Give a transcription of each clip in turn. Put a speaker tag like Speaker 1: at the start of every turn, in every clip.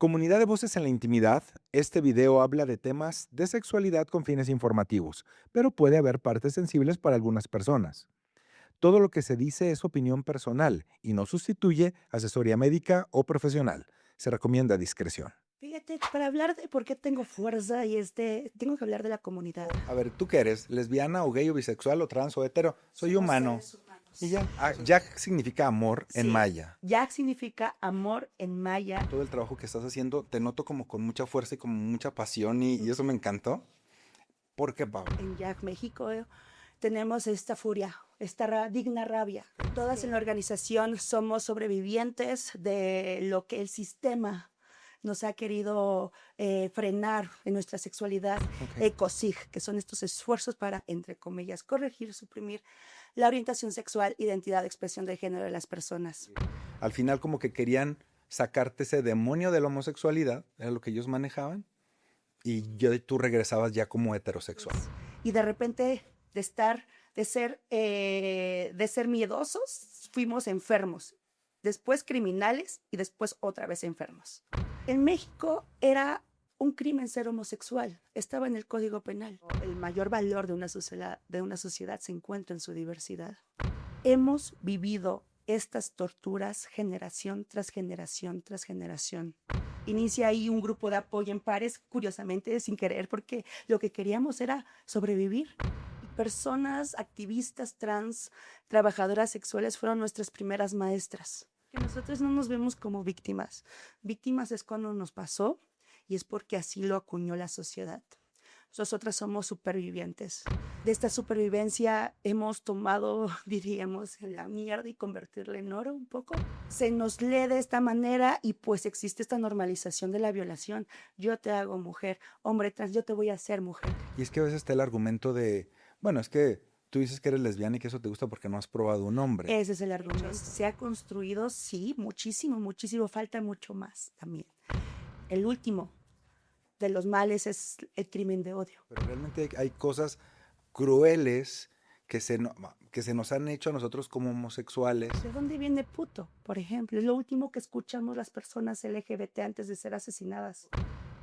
Speaker 1: Comunidad de Voces en la Intimidad, este video habla de temas de sexualidad con fines informativos, pero puede haber partes sensibles para algunas personas. Todo lo que se dice es opinión personal y no sustituye asesoría médica o profesional. Se recomienda discreción.
Speaker 2: Fíjate, para hablar de por qué tengo fuerza y tengo que hablar de la comunidad.
Speaker 1: A ver, ¿tú qué eres? ¿Lesbiana o gay o bisexual o trans o hetero? Soy
Speaker 2: Somos
Speaker 1: humano.
Speaker 2: seres humanos.
Speaker 1: Y ya. Jack significa amor en
Speaker 2: Sí,
Speaker 1: maya.
Speaker 2: Yak significa amor en maya.
Speaker 1: Todo el trabajo que estás haciendo te noto como con mucha fuerza y con mucha pasión y eso me encantó. ¿Por qué, Pablo?
Speaker 2: En Yak, México, tenemos esta furia, esta digna rabia. Todas en la organización somos sobrevivientes de lo que el sistema nos ha querido frenar en nuestra sexualidad,
Speaker 1: Ok.
Speaker 2: ECOSIG, que son estos esfuerzos para, entre comillas, corregir, suprimir la orientación sexual, identidad de expresión de género de las personas.
Speaker 1: Al final como que querían sacarte ese demonio de la homosexualidad, era lo que ellos manejaban, y tú regresabas ya como heterosexual.
Speaker 2: Y de repente de ser miedosos, fuimos enfermos, después criminales y después otra vez enfermos. En México era un crimen ser homosexual, estaba en el Código Penal. El mayor valor de una sociedad se encuentra en su diversidad. Hemos vivido estas torturas generación tras generación tras generación. Inicia ahí un grupo de apoyo en pares, curiosamente, sin querer, porque lo que queríamos era sobrevivir. Personas, activistas trans, trabajadoras sexuales fueron nuestras primeras maestras. Que nosotros no nos vemos como víctimas. Víctimas es cuando nos pasó y es porque así lo acuñó la sociedad. Nosotras somos supervivientes. De esta supervivencia hemos tomado, diríamos, la mierda y convertirla en oro un poco. Se nos lee de esta manera y pues existe esta normalización de la violación. Yo te hago mujer, hombre trans, yo te voy a hacer mujer.
Speaker 1: Y es que a veces está el argumento de, bueno, es que tú dices que eres lesbiana y que eso te gusta porque no has probado un hombre.
Speaker 2: Ese es el argumento. Se ha construido, sí, muchísimo, muchísimo. Falta mucho más también. El último de los males es el crimen de odio.
Speaker 1: Pero realmente hay cosas crueles que se nos han hecho a nosotros como homosexuales.
Speaker 2: ¿De dónde viene puto, por ejemplo? Es lo último que escuchamos las personas LGBT antes de ser asesinadas.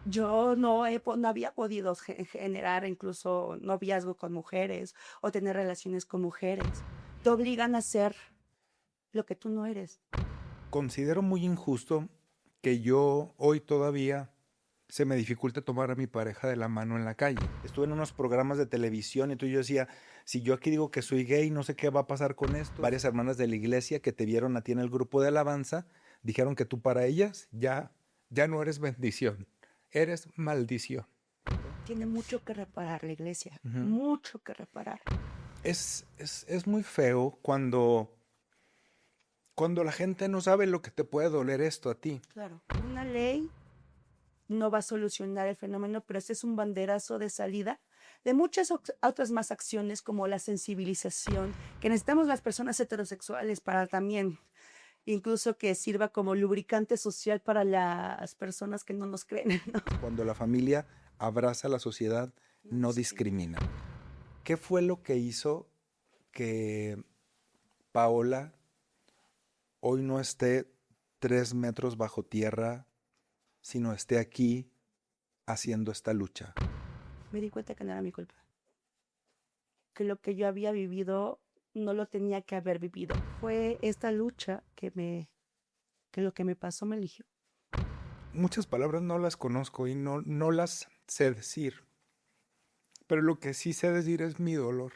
Speaker 2: Yo no había podido generar incluso noviazgo con mujeres o tener relaciones con mujeres. Te obligan a ser lo que tú no eres.
Speaker 1: Considero muy injusto que yo hoy todavía se me dificulte tomar a mi pareja de la mano en la calle. Estuve en unos programas de televisión y tú y yo decía, si yo aquí digo que soy gay, no sé qué va a pasar con esto. Varias hermanas de la iglesia que te vieron a ti en el grupo de alabanza dijeron que tú para ellas ya no eres bendición, eres maldición.
Speaker 2: Tiene mucho que reparar la iglesia,
Speaker 1: Ujú.
Speaker 2: mucho que reparar.
Speaker 1: Es muy feo cuando la gente no sabe lo que te puede doler esto a ti.
Speaker 2: Claro, una ley no va a solucionar el fenómeno, pero este es un banderazo de salida de muchas otras más acciones como la sensibilización, que necesitamos las personas heterosexuales para también, incluso que sirva como lubricante social para las personas que no nos creen, ¿no?
Speaker 1: Cuando la familia abraza a la sociedad, no discrimina. ¿Qué fue lo que hizo que Paola hoy no esté 3 metros bajo tierra, sino esté aquí haciendo esta lucha?
Speaker 2: Me di cuenta que no era mi culpa, que lo que yo había vivido no lo tenía que haber vivido. Fue esta lucha que lo que me pasó me eligió.
Speaker 1: Muchas palabras no las conozco y no las sé decir, pero lo que sí sé decir es mi dolor.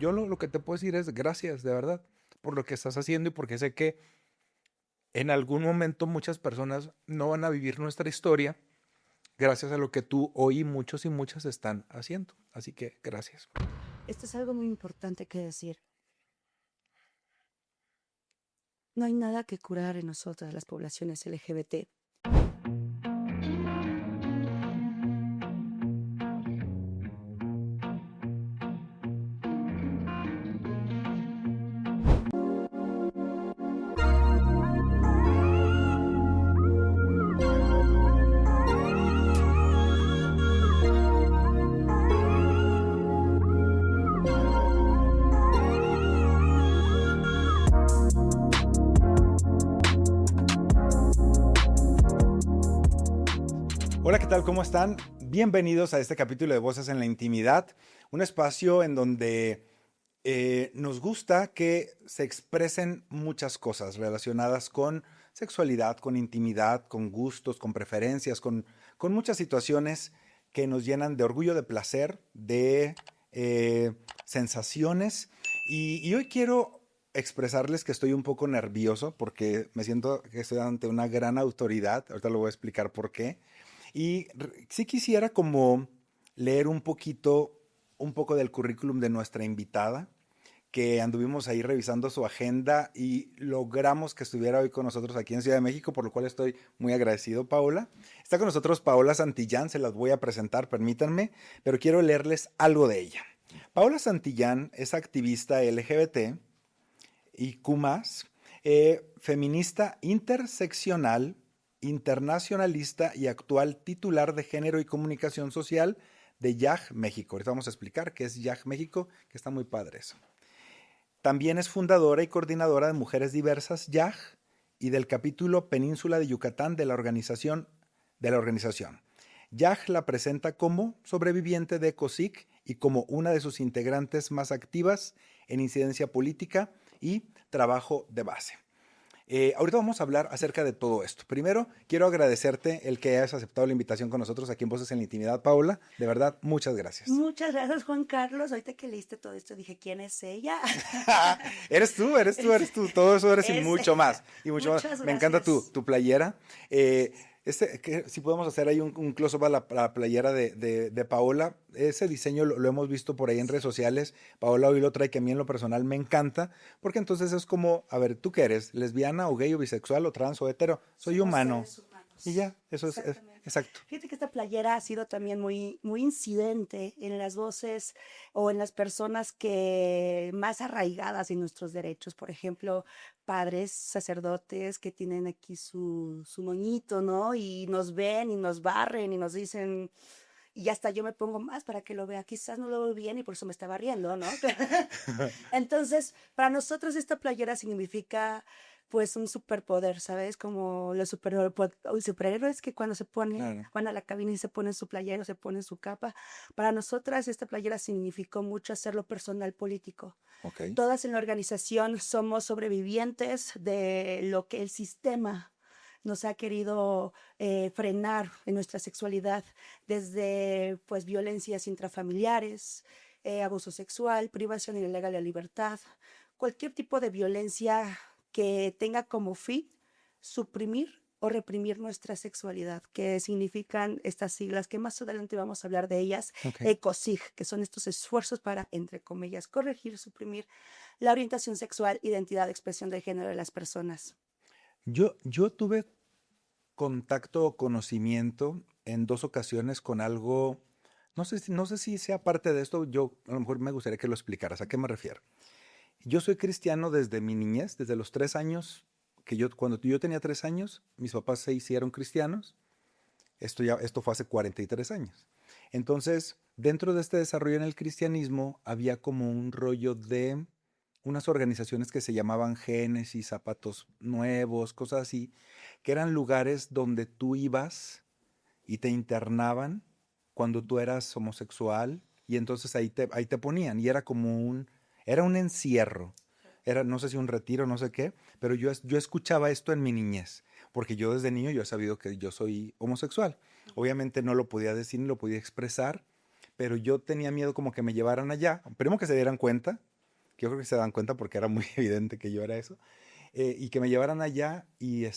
Speaker 1: Yo lo que te puedo decir es gracias, de verdad, por lo que estás haciendo y porque sé que en algún momento muchas personas no van a vivir nuestra historia gracias a lo que tú hoy muchos y muchas están haciendo. Así que gracias.
Speaker 2: Esto es algo muy importante que decir. No hay nada que curar en nosotras, las poblaciones LGBT.
Speaker 1: Hola, ¿qué tal? ¿Cómo están? Bienvenidos a este capítulo de Voces en la Intimidad, un espacio en donde nos gusta que se expresen muchas cosas relacionadas con sexualidad, con intimidad, con gustos, con preferencias, con muchas situaciones que nos llenan de orgullo, de placer, de sensaciones. Y hoy quiero expresarles que estoy un poco nervioso porque me siento que estoy ante una gran autoridad. Ahorita lo voy a explicar por qué. Y sí quisiera como leer un poco del currículum de nuestra invitada, que anduvimos ahí revisando su agenda y logramos que estuviera hoy con nosotros aquí en Ciudad de México, por lo cual estoy muy agradecido, Paola. Está con nosotros Paola Santillán, se las voy a presentar, permítanme, pero quiero leerles algo de ella. Paola Santillán es activista LGBT y Q+, feminista interseccional, internacionalista y actual titular de Género y Comunicación Social de YAG México. Ahorita vamos a explicar qué es YAG México, que está muy padre eso. También es fundadora y coordinadora de Mujeres Diversas YAG y del capítulo Península de Yucatán de la organización. YAG la presenta como sobreviviente de ECOSIC y como una de sus integrantes más activas en incidencia política y trabajo de base. Ahorita vamos a hablar acerca de todo esto. Primero, quiero agradecerte el que hayas aceptado la invitación con nosotros aquí en Voces en la Intimidad, Paola. De verdad, muchas gracias.
Speaker 2: Muchas gracias, Juan Carlos. Ahorita que leíste todo esto, dije, ¿quién es ella?
Speaker 1: Eres tú. Todo eso eres y mucho más. Y mucho más.
Speaker 2: Muchas
Speaker 1: Me encanta
Speaker 2: gracias.
Speaker 1: tu playera. Si podemos hacer ahí un close-up a la playera de Paola. Ese diseño lo hemos visto por ahí en redes sociales. Paola hoy lo trae, que a mí en lo personal me encanta, porque entonces es como, a ver, ¿tú qué eres? ¿Lesbiana o gay o bisexual o trans o hetero? Soy
Speaker 2: Somos
Speaker 1: humano.
Speaker 2: seres
Speaker 1: Y
Speaker 2: humanos.
Speaker 1: ya, eso es
Speaker 2: Exactamente.
Speaker 1: exacto.
Speaker 2: Fíjate que esta playera ha sido también muy incidente en las voces o en las personas que más arraigadas en nuestros derechos. Por ejemplo, padres, sacerdotes que tienen aquí su moñito, ¿no? Y nos ven y nos barren y nos dicen, y hasta yo me pongo más para que lo vea. Quizás no lo veo bien y por eso me está barriendo, ¿no? Entonces, para nosotros esta playera significa pues un superpoder, ¿sabes? Como los superhéroes que cuando se ponen,
Speaker 1: Claro.
Speaker 2: van a la cabina y se ponen su playera, se ponen su capa. Para nosotras esta playera significó mucho hacerlo personal político.
Speaker 1: Ok.
Speaker 2: Todas en la organización somos sobrevivientes de lo que el sistema nos ha querido frenar en nuestra sexualidad, desde pues violencias intrafamiliares, abuso sexual, privación ilegal de libertad, cualquier tipo de violencia que tenga como fin suprimir o reprimir nuestra sexualidad, que significan estas siglas, que más adelante vamos a hablar de ellas,
Speaker 1: Ok.
Speaker 2: ECOSIG, que son estos esfuerzos para, entre comillas, corregir, suprimir la orientación sexual, identidad, expresión de género de las personas.
Speaker 1: Yo tuve contacto o conocimiento en dos ocasiones con algo, no sé si sea parte de esto, yo a lo mejor me gustaría que lo explicaras. ¿A qué me refiero? Yo soy cristiano desde mi niñez, desde los 3 años, cuando yo tenía 3 años, mis papás se hicieron cristianos. Esto fue hace 43 años. Entonces, dentro de este desarrollo en el cristianismo, había como un rollo de unas organizaciones que se llamaban Génesis, Zapatos Nuevos, cosas así, que eran lugares donde tú ibas y te internaban cuando tú eras homosexual y entonces ahí te ponían y era un encierro. Era, no sé si un retiro, no sé qué, pero yo escuchaba esto en mi niñez, porque yo desde niño yo he sabido que yo soy homosexual. Obviamente no lo podía decir ni lo podía expresar, pero yo tenía miedo como que me llevaran allá. Primero que se dieran cuenta, que yo creo que se dan cuenta porque era muy evidente que yo era eso, y que me llevaran allá y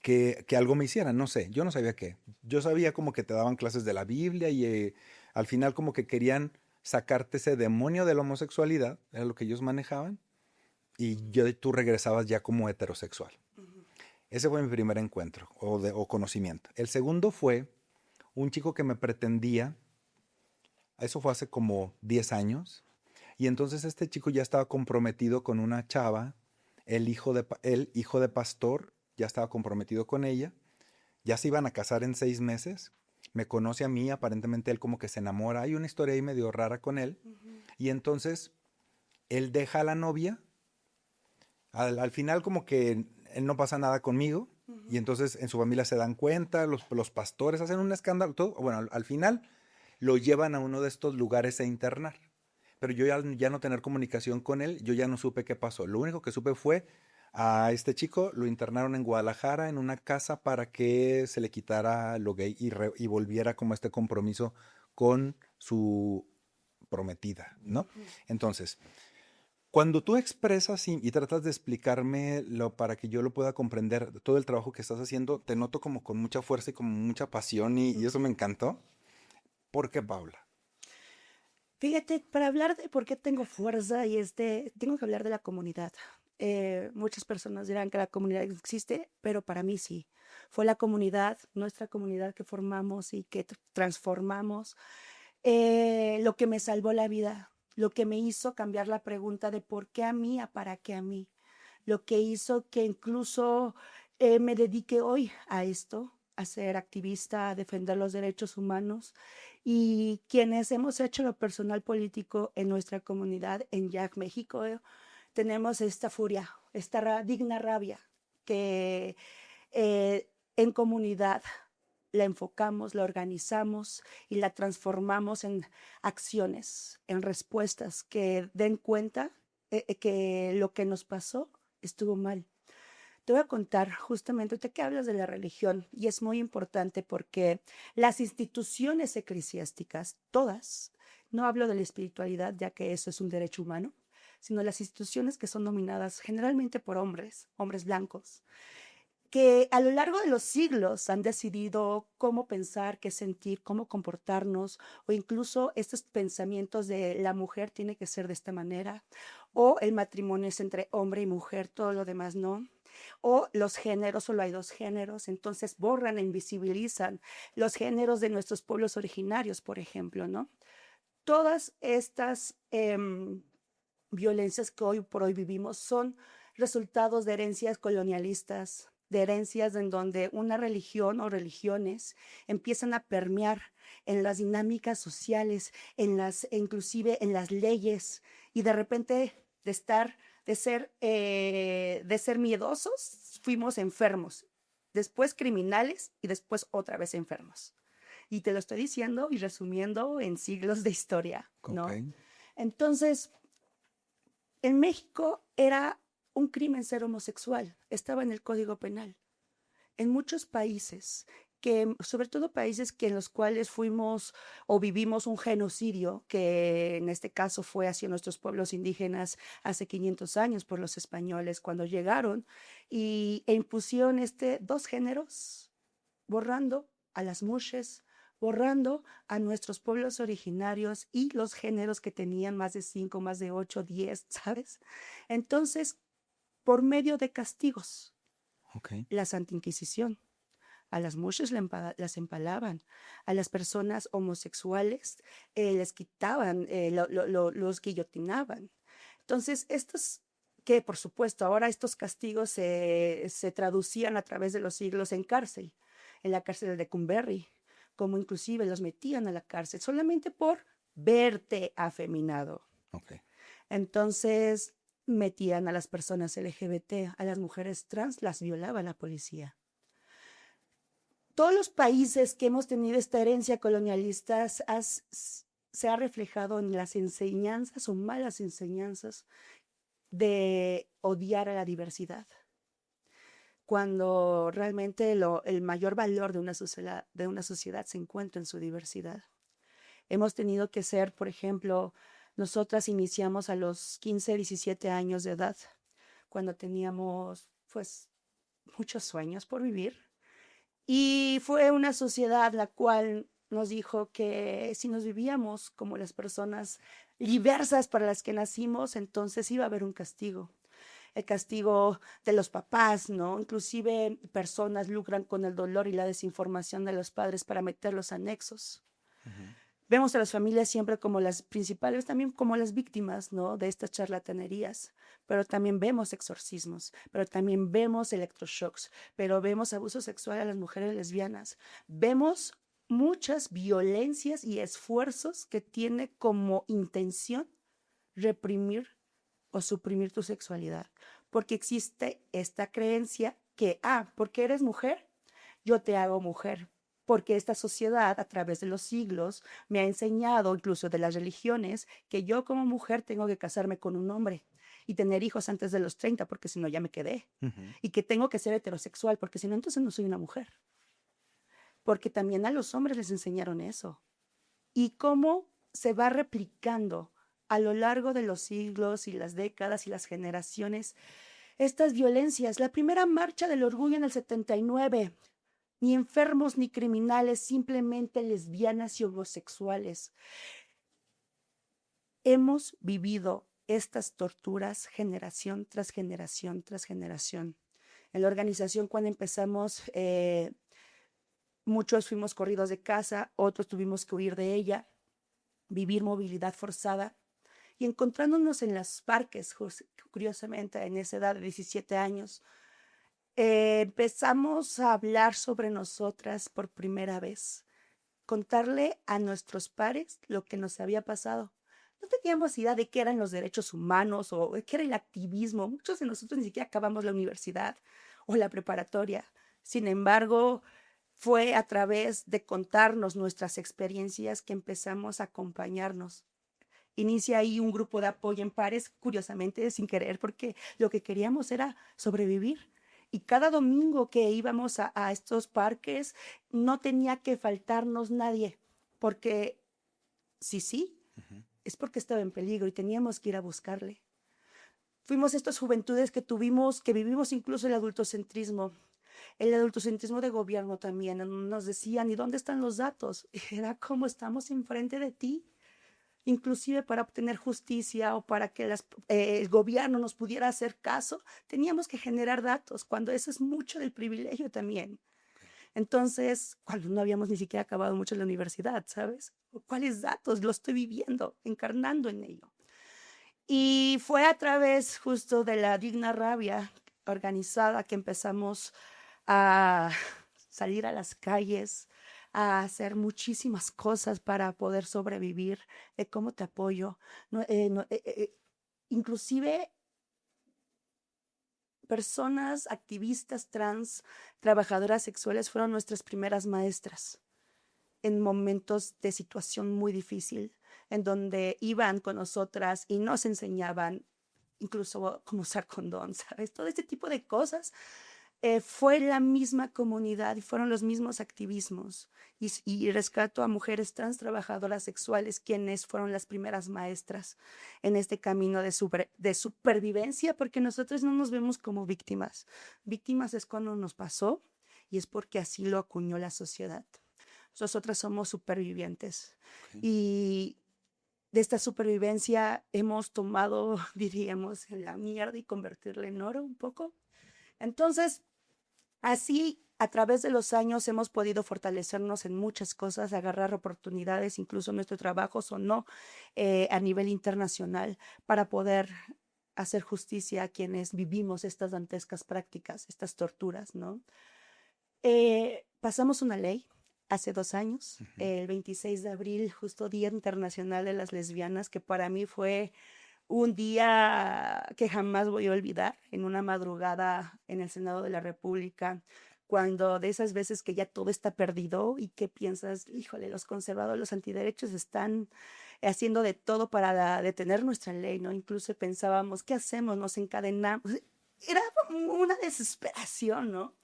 Speaker 1: que algo me hicieran, no sé, yo no sabía qué. Yo sabía como que te daban clases de la Biblia y al final como que querían sacarte ese demonio de la homosexualidad, era lo que ellos manejaban, y tú regresabas ya como heterosexual. Ese fue mi primer encuentro o conocimiento. El segundo fue un chico que me pretendía, eso fue hace como 10 años, y entonces este chico ya estaba comprometido con una chava, el hijo de pastor, ya estaba comprometido con ella, ya se iban a casar en 6 meses, me conoce a mí, aparentemente él como que se enamora, hay una historia ahí medio rara con él, y entonces él deja a la novia, al final como que él no pasa nada conmigo, Y entonces en su familia se dan cuenta, los pastores hacen un escándalo, todo. Bueno, al final lo llevan a uno de estos lugares a internar. Pero yo ya no tener comunicación con él, yo ya no supe qué pasó. Lo único que supe fue a este chico lo internaron en Guadalajara en una casa para que se le quitara lo gay y volviera como a este compromiso con su prometida, ¿no?
Speaker 2: Ujú.
Speaker 1: Entonces, cuando tú expresas y tratas de explicarme para que yo lo pueda comprender, todo el trabajo que estás haciendo, te noto como con mucha fuerza y con mucha pasión y eso me encantó. ¿Por qué, Paula?
Speaker 2: Fíjate, para hablar de por qué tengo fuerza y tengo que hablar de la comunidad. Muchas personas dirán que la comunidad no existe, pero para mí sí. Fue la comunidad, nuestra comunidad que formamos y que transformamos, lo que me salvó la vida, lo que me hizo cambiar la pregunta de por qué a mí a para qué a mí, lo que hizo que incluso me dedique hoy a esto, a ser activista, a defender los derechos humanos y quienes hemos hecho lo personal político en nuestra comunidad en Yac, México, tenemos esta furia, esta digna rabia que en comunidad la enfocamos, la organizamos y la transformamos en acciones, en respuestas que den cuenta que lo que nos pasó estuvo mal. Te voy a contar justamente, ahorita que hablas de la religión, y es muy importante porque las instituciones eclesiásticas, todas, no hablo de la espiritualidad, ya que eso es un derecho humano, sino las instituciones que son dominadas generalmente por hombres, hombres blancos, que a lo largo de los siglos han decidido cómo pensar, qué sentir, cómo comportarnos, o incluso estos pensamientos de la mujer tiene que ser de esta manera, o el matrimonio es entre hombre y mujer, todo lo demás no, o los géneros, solo hay dos géneros, entonces borran e invisibilizan los géneros de nuestros pueblos originarios, por ejemplo, ¿no? Todas estas violencias que hoy por hoy vivimos son resultados de herencias colonialistas, de herencias en donde una religión o religiones empiezan a permear en las dinámicas sociales, inclusive en las leyes, y de repente de ser miedosos, fuimos enfermos, después criminales y después otra vez enfermos. Y te lo estoy diciendo y resumiendo en siglos de historia,
Speaker 1: Ok.
Speaker 2: ¿no? Entonces, en México era un crimen ser homosexual, estaba en el Código Penal. En muchos países, sobre todo países en los cuales fuimos o vivimos un genocidio, que en este caso fue hacia nuestros pueblos indígenas hace 500 años por los españoles cuando llegaron e impusieron dos géneros, borrando a las mushes, borrando a nuestros pueblos originarios y los géneros que tenían más de 5, más de 8, 10, ¿sabes? Entonces, por medio de castigos,
Speaker 1: Ok.
Speaker 2: la Santa Inquisición, a las mushes las empalaban, a las personas homosexuales les quitaban, los guillotinaban. Entonces, estos que por supuesto ahora estos castigos se traducían a través de los siglos en la cárcel de Lecumberri, como inclusive los metían a la cárcel solamente por verte afeminado.
Speaker 1: Ok.
Speaker 2: Entonces metían a las personas LGBT, a las mujeres trans las violaba la policía. Todos los países que hemos tenido esta herencia colonialista se ha reflejado en las enseñanzas o malas enseñanzas de odiar a la diversidad, cuando realmente el mayor valor de una sociedad se encuentra en su diversidad. Hemos tenido que ser, por ejemplo, nosotras iniciamos a los 15, 17 años de edad, cuando teníamos pues muchos sueños por vivir. Y fue una sociedad la cual nos dijo que si nos vivíamos como las personas diversas para las que nacimos, entonces iba a haber un castigo. El castigo de los papás, ¿no? Inclusive personas lucran con el dolor y la desinformación de los padres para meter los anexos.
Speaker 1: Ujú.
Speaker 2: Vemos a las familias siempre como las principales, también como las víctimas, ¿no? De estas charlatanerías, pero también vemos exorcismos, pero también vemos electroshocks, pero vemos abuso sexual a las mujeres lesbianas, vemos muchas violencias y esfuerzos que tiene como intención reprimir o suprimir tu sexualidad, porque existe esta creencia que, porque eres mujer, yo te hago mujer. Porque esta sociedad, a través de los siglos, me ha enseñado, incluso de las religiones, que yo como mujer tengo que casarme con un hombre y tener hijos antes de los 30, porque si no ya me quedé. Y que tengo que ser heterosexual, porque si no, entonces no soy una mujer. Porque también a los hombres les enseñaron eso. Y cómo se va replicando a lo largo de los siglos y las décadas y las generaciones estas violencias. La primera marcha del orgullo en el 79, ni enfermos ni criminales, simplemente lesbianas y homosexuales. Hemos vivido estas torturas generación tras generación tras generación. En la organización, cuando empezamos, muchos fuimos corridos de casa, otros tuvimos que huir de ella, vivir movilidad forzada y encontrándonos en los parques, curiosamente en esa edad de 17 años, empezamos a hablar sobre nosotras por primera vez, contarle a nuestros pares lo que nos había pasado. No teníamos idea de qué eran los derechos humanos o de qué era el activismo. Muchos de nosotros ni siquiera acabamos la universidad o la preparatoria. Sin embargo, fue a través de contarnos nuestras experiencias que empezamos a acompañarnos. Inicia ahí un grupo de apoyo en pares, curiosamente, sin querer, porque lo que queríamos era sobrevivir. Y cada domingo que íbamos a estos parques, no tenía que faltarnos nadie, porque sí, es porque estaba en peligro y teníamos que ir a buscarle. Fuimos estas juventudes que tuvimos, que vivimos incluso el adultocentrismo de gobierno también. Nos decían, ¿y dónde están los datos? Era como estamos enfrente de ti. Inclusive para obtener justicia o para que el gobierno nos pudiera hacer caso, teníamos que generar datos, cuando eso es mucho del privilegio también. Entonces, cuando no habíamos ni siquiera acabado mucho la universidad, ¿sabes? ¿Cuáles datos? Lo estoy viviendo, encarnando en ello. Y fue a través justo de la Digna Rabia organizada que empezamos a salir a las calles, a hacer muchísimas cosas para poder sobrevivir, de cómo te apoyo. Inclusive personas, activistas trans, trabajadoras sexuales fueron nuestras primeras maestras en momentos de situación muy difícil, en donde iban con nosotras y nos enseñaban incluso cómo usar condón, ¿sabes? Todo este tipo de cosas. Fue la misma comunidad y fueron los mismos activismos. Y rescato a mujeres trans trabajadoras sexuales, quienes fueron las primeras maestras en este camino de supervivencia, porque nosotros no nos vemos como víctimas. Víctimas es cuando nos pasó y es porque así lo acuñó la sociedad. Nosotras somos supervivientes. Okay. Y de esta supervivencia hemos tomado, diríamos, la mierda y convertirla en oro un poco. Entonces, así, a través de los años hemos podido fortalecernos en muchas cosas, agarrar oportunidades, incluso nuestro trabajo sonó a nivel internacional para poder hacer justicia a quienes vivimos estas dantescas prácticas, estas torturas, ¿no? Pasamos una ley hace 2 años, el 26 de abril, justo Día Internacional de las Lesbianas, que para mí fue un día que jamás voy a olvidar, en una madrugada en el Senado de la República, cuando de esas veces que ya todo está perdido y que piensas, híjole, los conservadores, los antiderechos están haciendo de todo para detener nuestra ley, ¿no? Incluso pensábamos, ¿qué hacemos? Nos encadenamos. Era una desesperación, ¿no?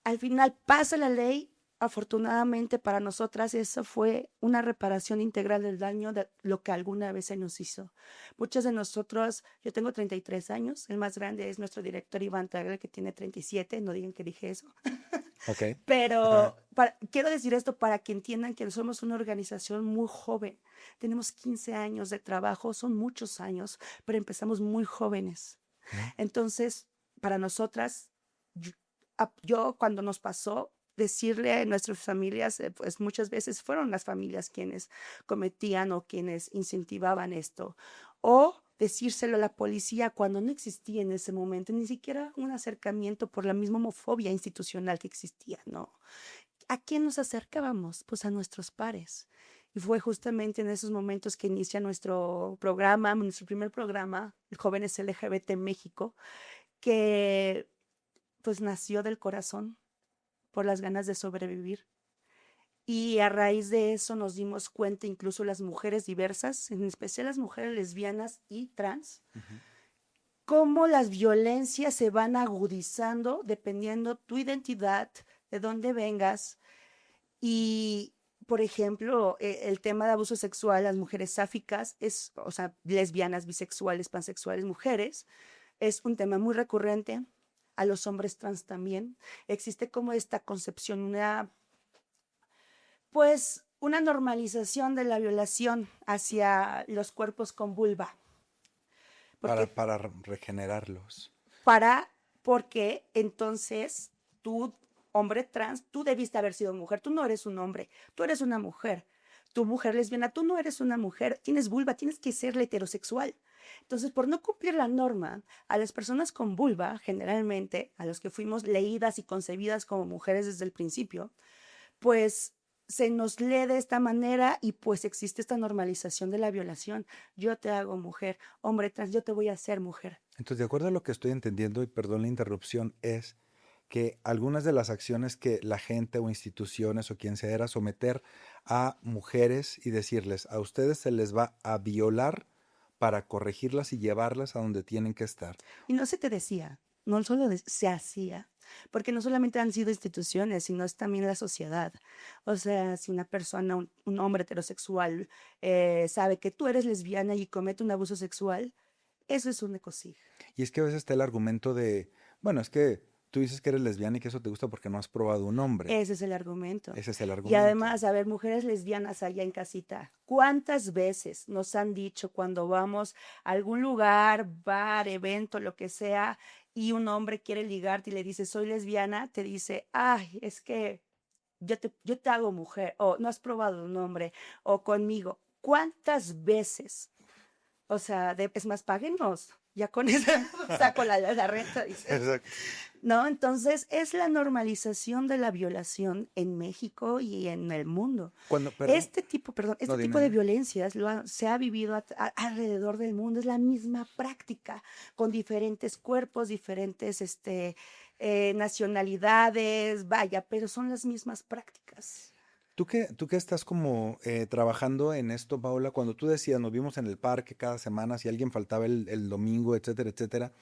Speaker 2: Al final pasa la ley. Afortunadamente para nosotras eso fue una reparación integral del daño de lo que alguna vez se nos hizo. Muchas de nosotros, yo tengo 33 años, el más grande es nuestro director Iván Tagle, que tiene 37, no digan que dije eso.
Speaker 1: Okay.
Speaker 2: Pero quiero decir esto para que entiendan que somos una organización muy joven. Tenemos 15 años de trabajo, son muchos años, pero empezamos muy jóvenes. Entonces, para nosotras, yo cuando nos pasó, decirle a nuestras familias, pues muchas veces fueron las familias quienes cometían o quienes incentivaban esto. O decírselo a la policía cuando no existía en ese momento, ni siquiera un acercamiento por la misma homofobia institucional que existía, ¿no? ¿A quién nos acercábamos? Pues a nuestros pares. Y fue justamente en esos momentos que inicia nuestro programa, nuestro primer programa, Jóvenes LGBT en México, que pues nació del corazón, por las ganas de sobrevivir. Y a raíz de eso nos dimos cuenta, incluso las mujeres diversas, en especial las mujeres lesbianas y trans,
Speaker 1: Ujú.
Speaker 2: cómo las violencias se van agudizando dependiendo tu identidad, de dónde vengas. Y, por ejemplo, el tema de abuso sexual, las mujeres sáficas, o sea, lesbianas, bisexuales, pansexuales, mujeres, es un tema muy recurrente. A los hombres trans también. Existe como esta concepción, pues, una normalización de la violación hacia los cuerpos con vulva. Porque
Speaker 1: Para regenerarlos.
Speaker 2: para, porque entonces tú, hombre trans, tú debiste haber sido mujer, tú no eres un hombre, tú eres una mujer. Tu mujer lesbiana, tú no eres una mujer, tienes vulva, tienes que ser heterosexual. Entonces, por no cumplir la norma, a las personas con vulva, generalmente, a los que fuimos leídas y concebidas como mujeres desde el principio, pues se nos lee de esta manera y pues existe esta normalización de la violación. Yo te hago mujer, hombre trans, yo te voy a hacer mujer.
Speaker 1: Entonces, de acuerdo a lo que estoy entendiendo, y perdón la interrupción, es que algunas de las acciones que la gente o instituciones o quien sea era someter a mujeres y decirles, a ustedes se les va a violar para corregirlas y llevarlas a donde tienen que estar.
Speaker 2: Y no se te decía, no solo se hacía, porque no solamente han sido instituciones, sino es también la sociedad. O sea, si una persona, un hombre heterosexual, sabe que tú eres lesbiana y comete un abuso sexual, eso es un ecocidio.
Speaker 1: Y es que a veces está el argumento de, bueno, es que tú dices que eres lesbiana y que eso te gusta porque no has probado un hombre.
Speaker 2: Ese es el argumento.
Speaker 1: Ese es el
Speaker 2: Y
Speaker 1: argumento.
Speaker 2: además, a ver, mujeres lesbianas allá en casita, ¿cuántas veces nos han dicho cuando vamos a algún lugar, bar, evento, lo que sea, y un hombre quiere ligarte y le dice, soy lesbiana, te dice, ay, es que yo te hago mujer, o no has probado un hombre, o conmigo? ¿Cuántas veces? O sea, es más, páguenos. Ya con eso saco la renta, dice.
Speaker 1: Exacto.
Speaker 2: ¿No? Entonces, es la normalización de la violación en México y en el mundo.
Speaker 1: Cuando, perdón,
Speaker 2: Perdón,
Speaker 1: no,
Speaker 2: este tipo
Speaker 1: dime,
Speaker 2: de
Speaker 1: dime.
Speaker 2: violencias se ha vivido alrededor del mundo, es la misma práctica, con diferentes cuerpos, diferentes nacionalidades, vaya, pero son las mismas prácticas.
Speaker 1: Tú que estás como trabajando en esto, Paula, cuando tú decías, nos vimos en el parque cada semana, si alguien faltaba el domingo, etcétera, etcétera,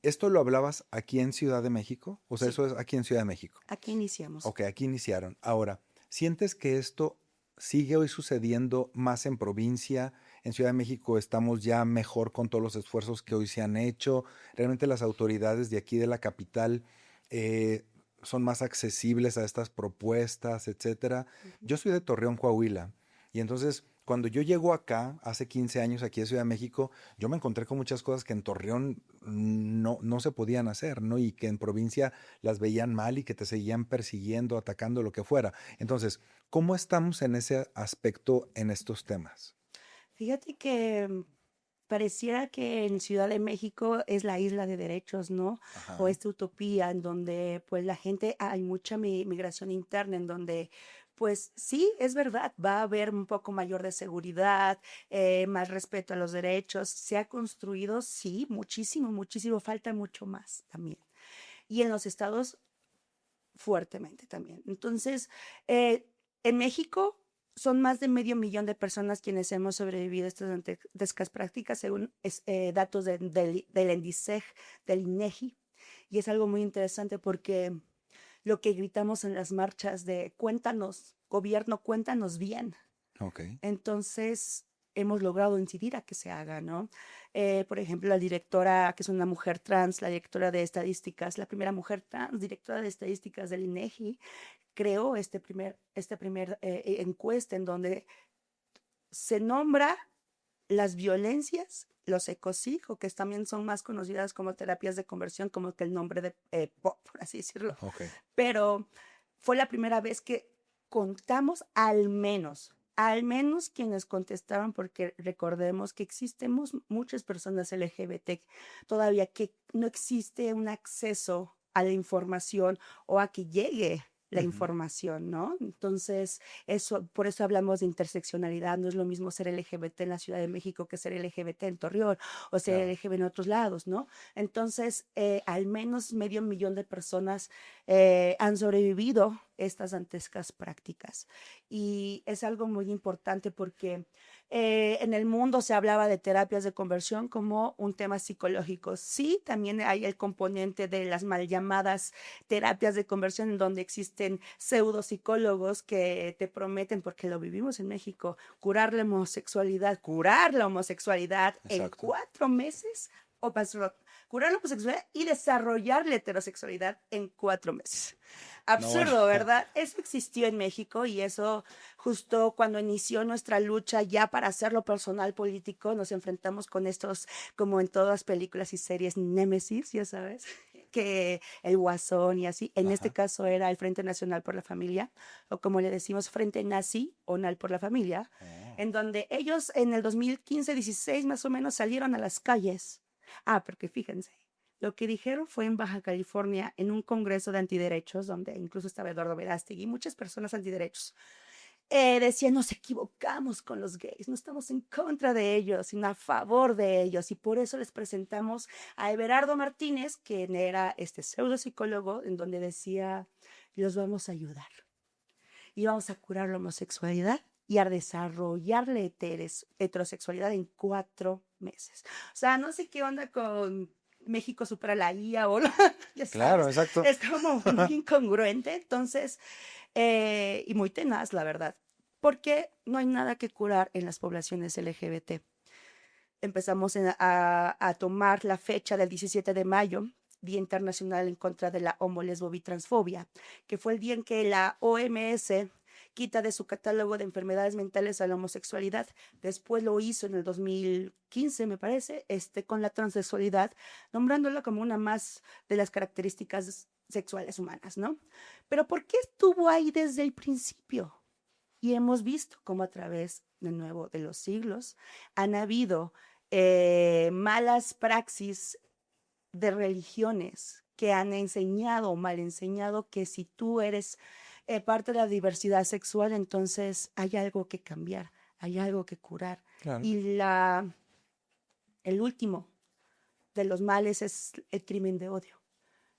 Speaker 1: ¿esto lo hablabas aquí en Ciudad de México? O sea,
Speaker 2: Sí,
Speaker 1: eso es aquí en Ciudad de México.
Speaker 2: aquí iniciamos.
Speaker 1: Ok, aquí iniciaron. Ahora, ¿sientes que esto sigue hoy sucediendo más en provincia? En Ciudad de México estamos ya mejor con todos los esfuerzos que hoy se han hecho. Realmente las autoridades de aquí de la capital eh, son más accesibles a estas propuestas, etcétera.
Speaker 2: Ujú.
Speaker 1: Yo soy de Torreón, Coahuila, y entonces cuando yo llego acá, hace 15 años aquí a Ciudad de México, yo me encontré con muchas cosas que en Torreón no se podían hacer, ¿no? Y que en provincia las veían mal y que te seguían persiguiendo, atacando, lo que fuera. Entonces, ¿cómo estamos en ese aspecto en estos temas?
Speaker 2: Fíjate que pareciera que en Ciudad de México es la isla de derechos, ¿no? O
Speaker 1: Ajá.
Speaker 2: esta utopía en donde pues la gente, hay mucha migración interna, en donde pues sí, es verdad, va a haber un poco mayor de seguridad, más respeto a los derechos. Se ha construido, sí, muchísimo, muchísimo, falta mucho más también. Y en los estados fuertemente también. Entonces, en México son más de medio millón de personas quienes hemos sobrevivido a estas dantescas prácticas, según datos del ENDICEG, del INEGI. Y es algo muy interesante porque lo que gritamos en las marchas de cuéntanos, gobierno, cuéntanos bien.
Speaker 1: Ok.
Speaker 2: Entonces, hemos logrado incidir a que se haga, ¿no? Por ejemplo, la directora, que es una mujer trans, la directora de estadísticas, la primera mujer trans, directora de estadísticas del INEGI, creó este primer encuesta en donde se nombra las violencias, los ecocidio, que también son más conocidas como terapias de conversión, como que el nombre de pop, por así decirlo.
Speaker 1: Ok.
Speaker 2: Pero fue la primera vez que contamos al menos quienes contestaron, porque recordemos que existemos muchas personas LGBT todavía que no existe un acceso a la información o a que llegue la
Speaker 1: Ujú.
Speaker 2: información, ¿no? Entonces, por eso hablamos de interseccionalidad. No es lo mismo ser LGBT en la Ciudad de México que ser LGBT en Torreón o ser
Speaker 1: Claro.
Speaker 2: LGBT en otros lados, ¿no? Entonces, al menos 500,000 de personas han sobrevivido estas dantescas prácticas. Y es algo muy importante porque en el mundo se hablaba de terapias de conversión como un tema psicológico. Sí, también hay el componente de las mal llamadas terapias de conversión en donde existen pseudopsicólogos que te prometen, porque lo vivimos en México, curar la homosexualidad en
Speaker 1: Exacto.
Speaker 2: 4 meses, o perdón, curar la homosexualidad y desarrollar la heterosexualidad en 4 meses.
Speaker 1: No, bueno.
Speaker 2: Absurdo, ¿verdad? Eso existió en México y eso justo cuando inició nuestra lucha ya para hacerlo personal político, nos enfrentamos con estos, como en todas películas y series, némesis, ya sabes, que el Guasón y así. En este
Speaker 1: Ajá.
Speaker 2: caso era el Frente Nacional por la Familia, o como le decimos, Frente Nazi o NAL por la Familia,
Speaker 1: Oh.
Speaker 2: en donde ellos en el 2015-16 más o menos salieron a las calles. Porque fíjense, lo que dijeron fue en Baja California, en un congreso de antiderechos, donde incluso estaba Eduardo Verástegui y muchas personas antiderechos. Decían, nos equivocamos con los gays, no estamos en contra de ellos, sino a favor de ellos. Y por eso les presentamos a Everardo Martínez, que era este pseudo psicólogo, en donde decía, los vamos a ayudar y vamos a curar la homosexualidad y a desarrollar la heterosexualidad en 4 meses. O sea, no sé qué onda con México supera la IA o ya
Speaker 1: Claro,
Speaker 2: sabes,
Speaker 1: exacto.
Speaker 2: es como muy incongruente, entonces, y muy tenaz, la verdad, porque no hay nada que curar en las poblaciones LGBT. Empezamos a tomar la fecha del 17 de mayo, Día Internacional en contra de la homo, lesbo, transfobia, que fue el día en que la OMS quita de su catálogo de enfermedades mentales a la homosexualidad. Después lo hizo en el 2015, me parece, con la transexualidad, nombrándola como una más de las características sexuales humanas, ¿no? Pero ¿por qué estuvo ahí desde el principio? Y hemos visto cómo a través, de nuevo, de los siglos, han habido malas praxis de religiones que han enseñado o mal enseñado que si tú eres parte de la diversidad sexual, entonces hay algo que cambiar, hay algo que curar.
Speaker 1: Claro.
Speaker 2: Y el último de los males es el crimen de odio.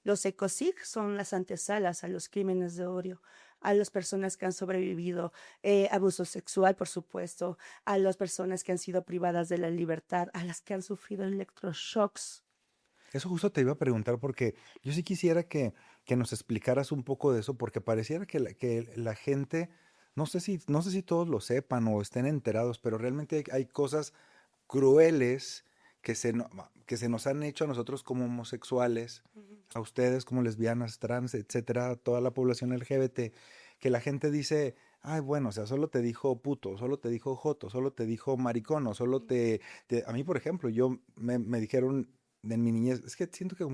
Speaker 2: Los ECOSIG son las antesalas a los crímenes de odio, a las personas que han sobrevivido, abuso sexual, por supuesto, a las personas que han sido privadas de la libertad, a las que han sufrido electroshocks.
Speaker 1: Eso justo te iba a preguntar porque yo sí quisiera que nos explicaras un poco de eso, porque pareciera que la gente, no sé si todos lo sepan o estén enterados, pero realmente hay cosas crueles que se nos han hecho a nosotros como homosexuales, a ustedes como lesbianas, trans, etcétera, a toda la población LGBT, que la gente dice, ay, bueno, o sea, solo te dijo puto, solo te dijo joto, solo te dijo maricón, o solo a mí, por ejemplo, me dijeron en mi niñez, es que siento que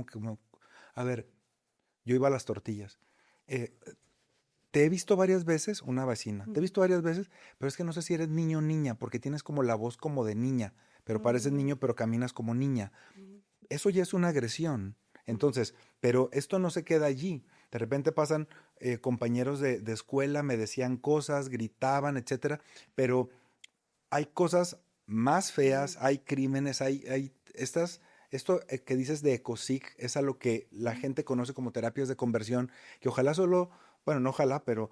Speaker 1: a ver, yo iba a las tortillas. eh, Te he visto varias veces, una vecina, te he visto varias veces, pero es que no sé si eres niño o niña, porque tienes como la voz como de niña, pero pareces niño, pero caminas como niña. Eso ya es una agresión. Entonces, pero esto no se queda allí. De repente pasan compañeros de escuela, me decían cosas, gritaban, etcétera, pero hay cosas más feas, hay crímenes, hay esto que dices de ECOSIG es a lo que la gente conoce como terapias de conversión, que ojalá solo, bueno, no ojalá, pero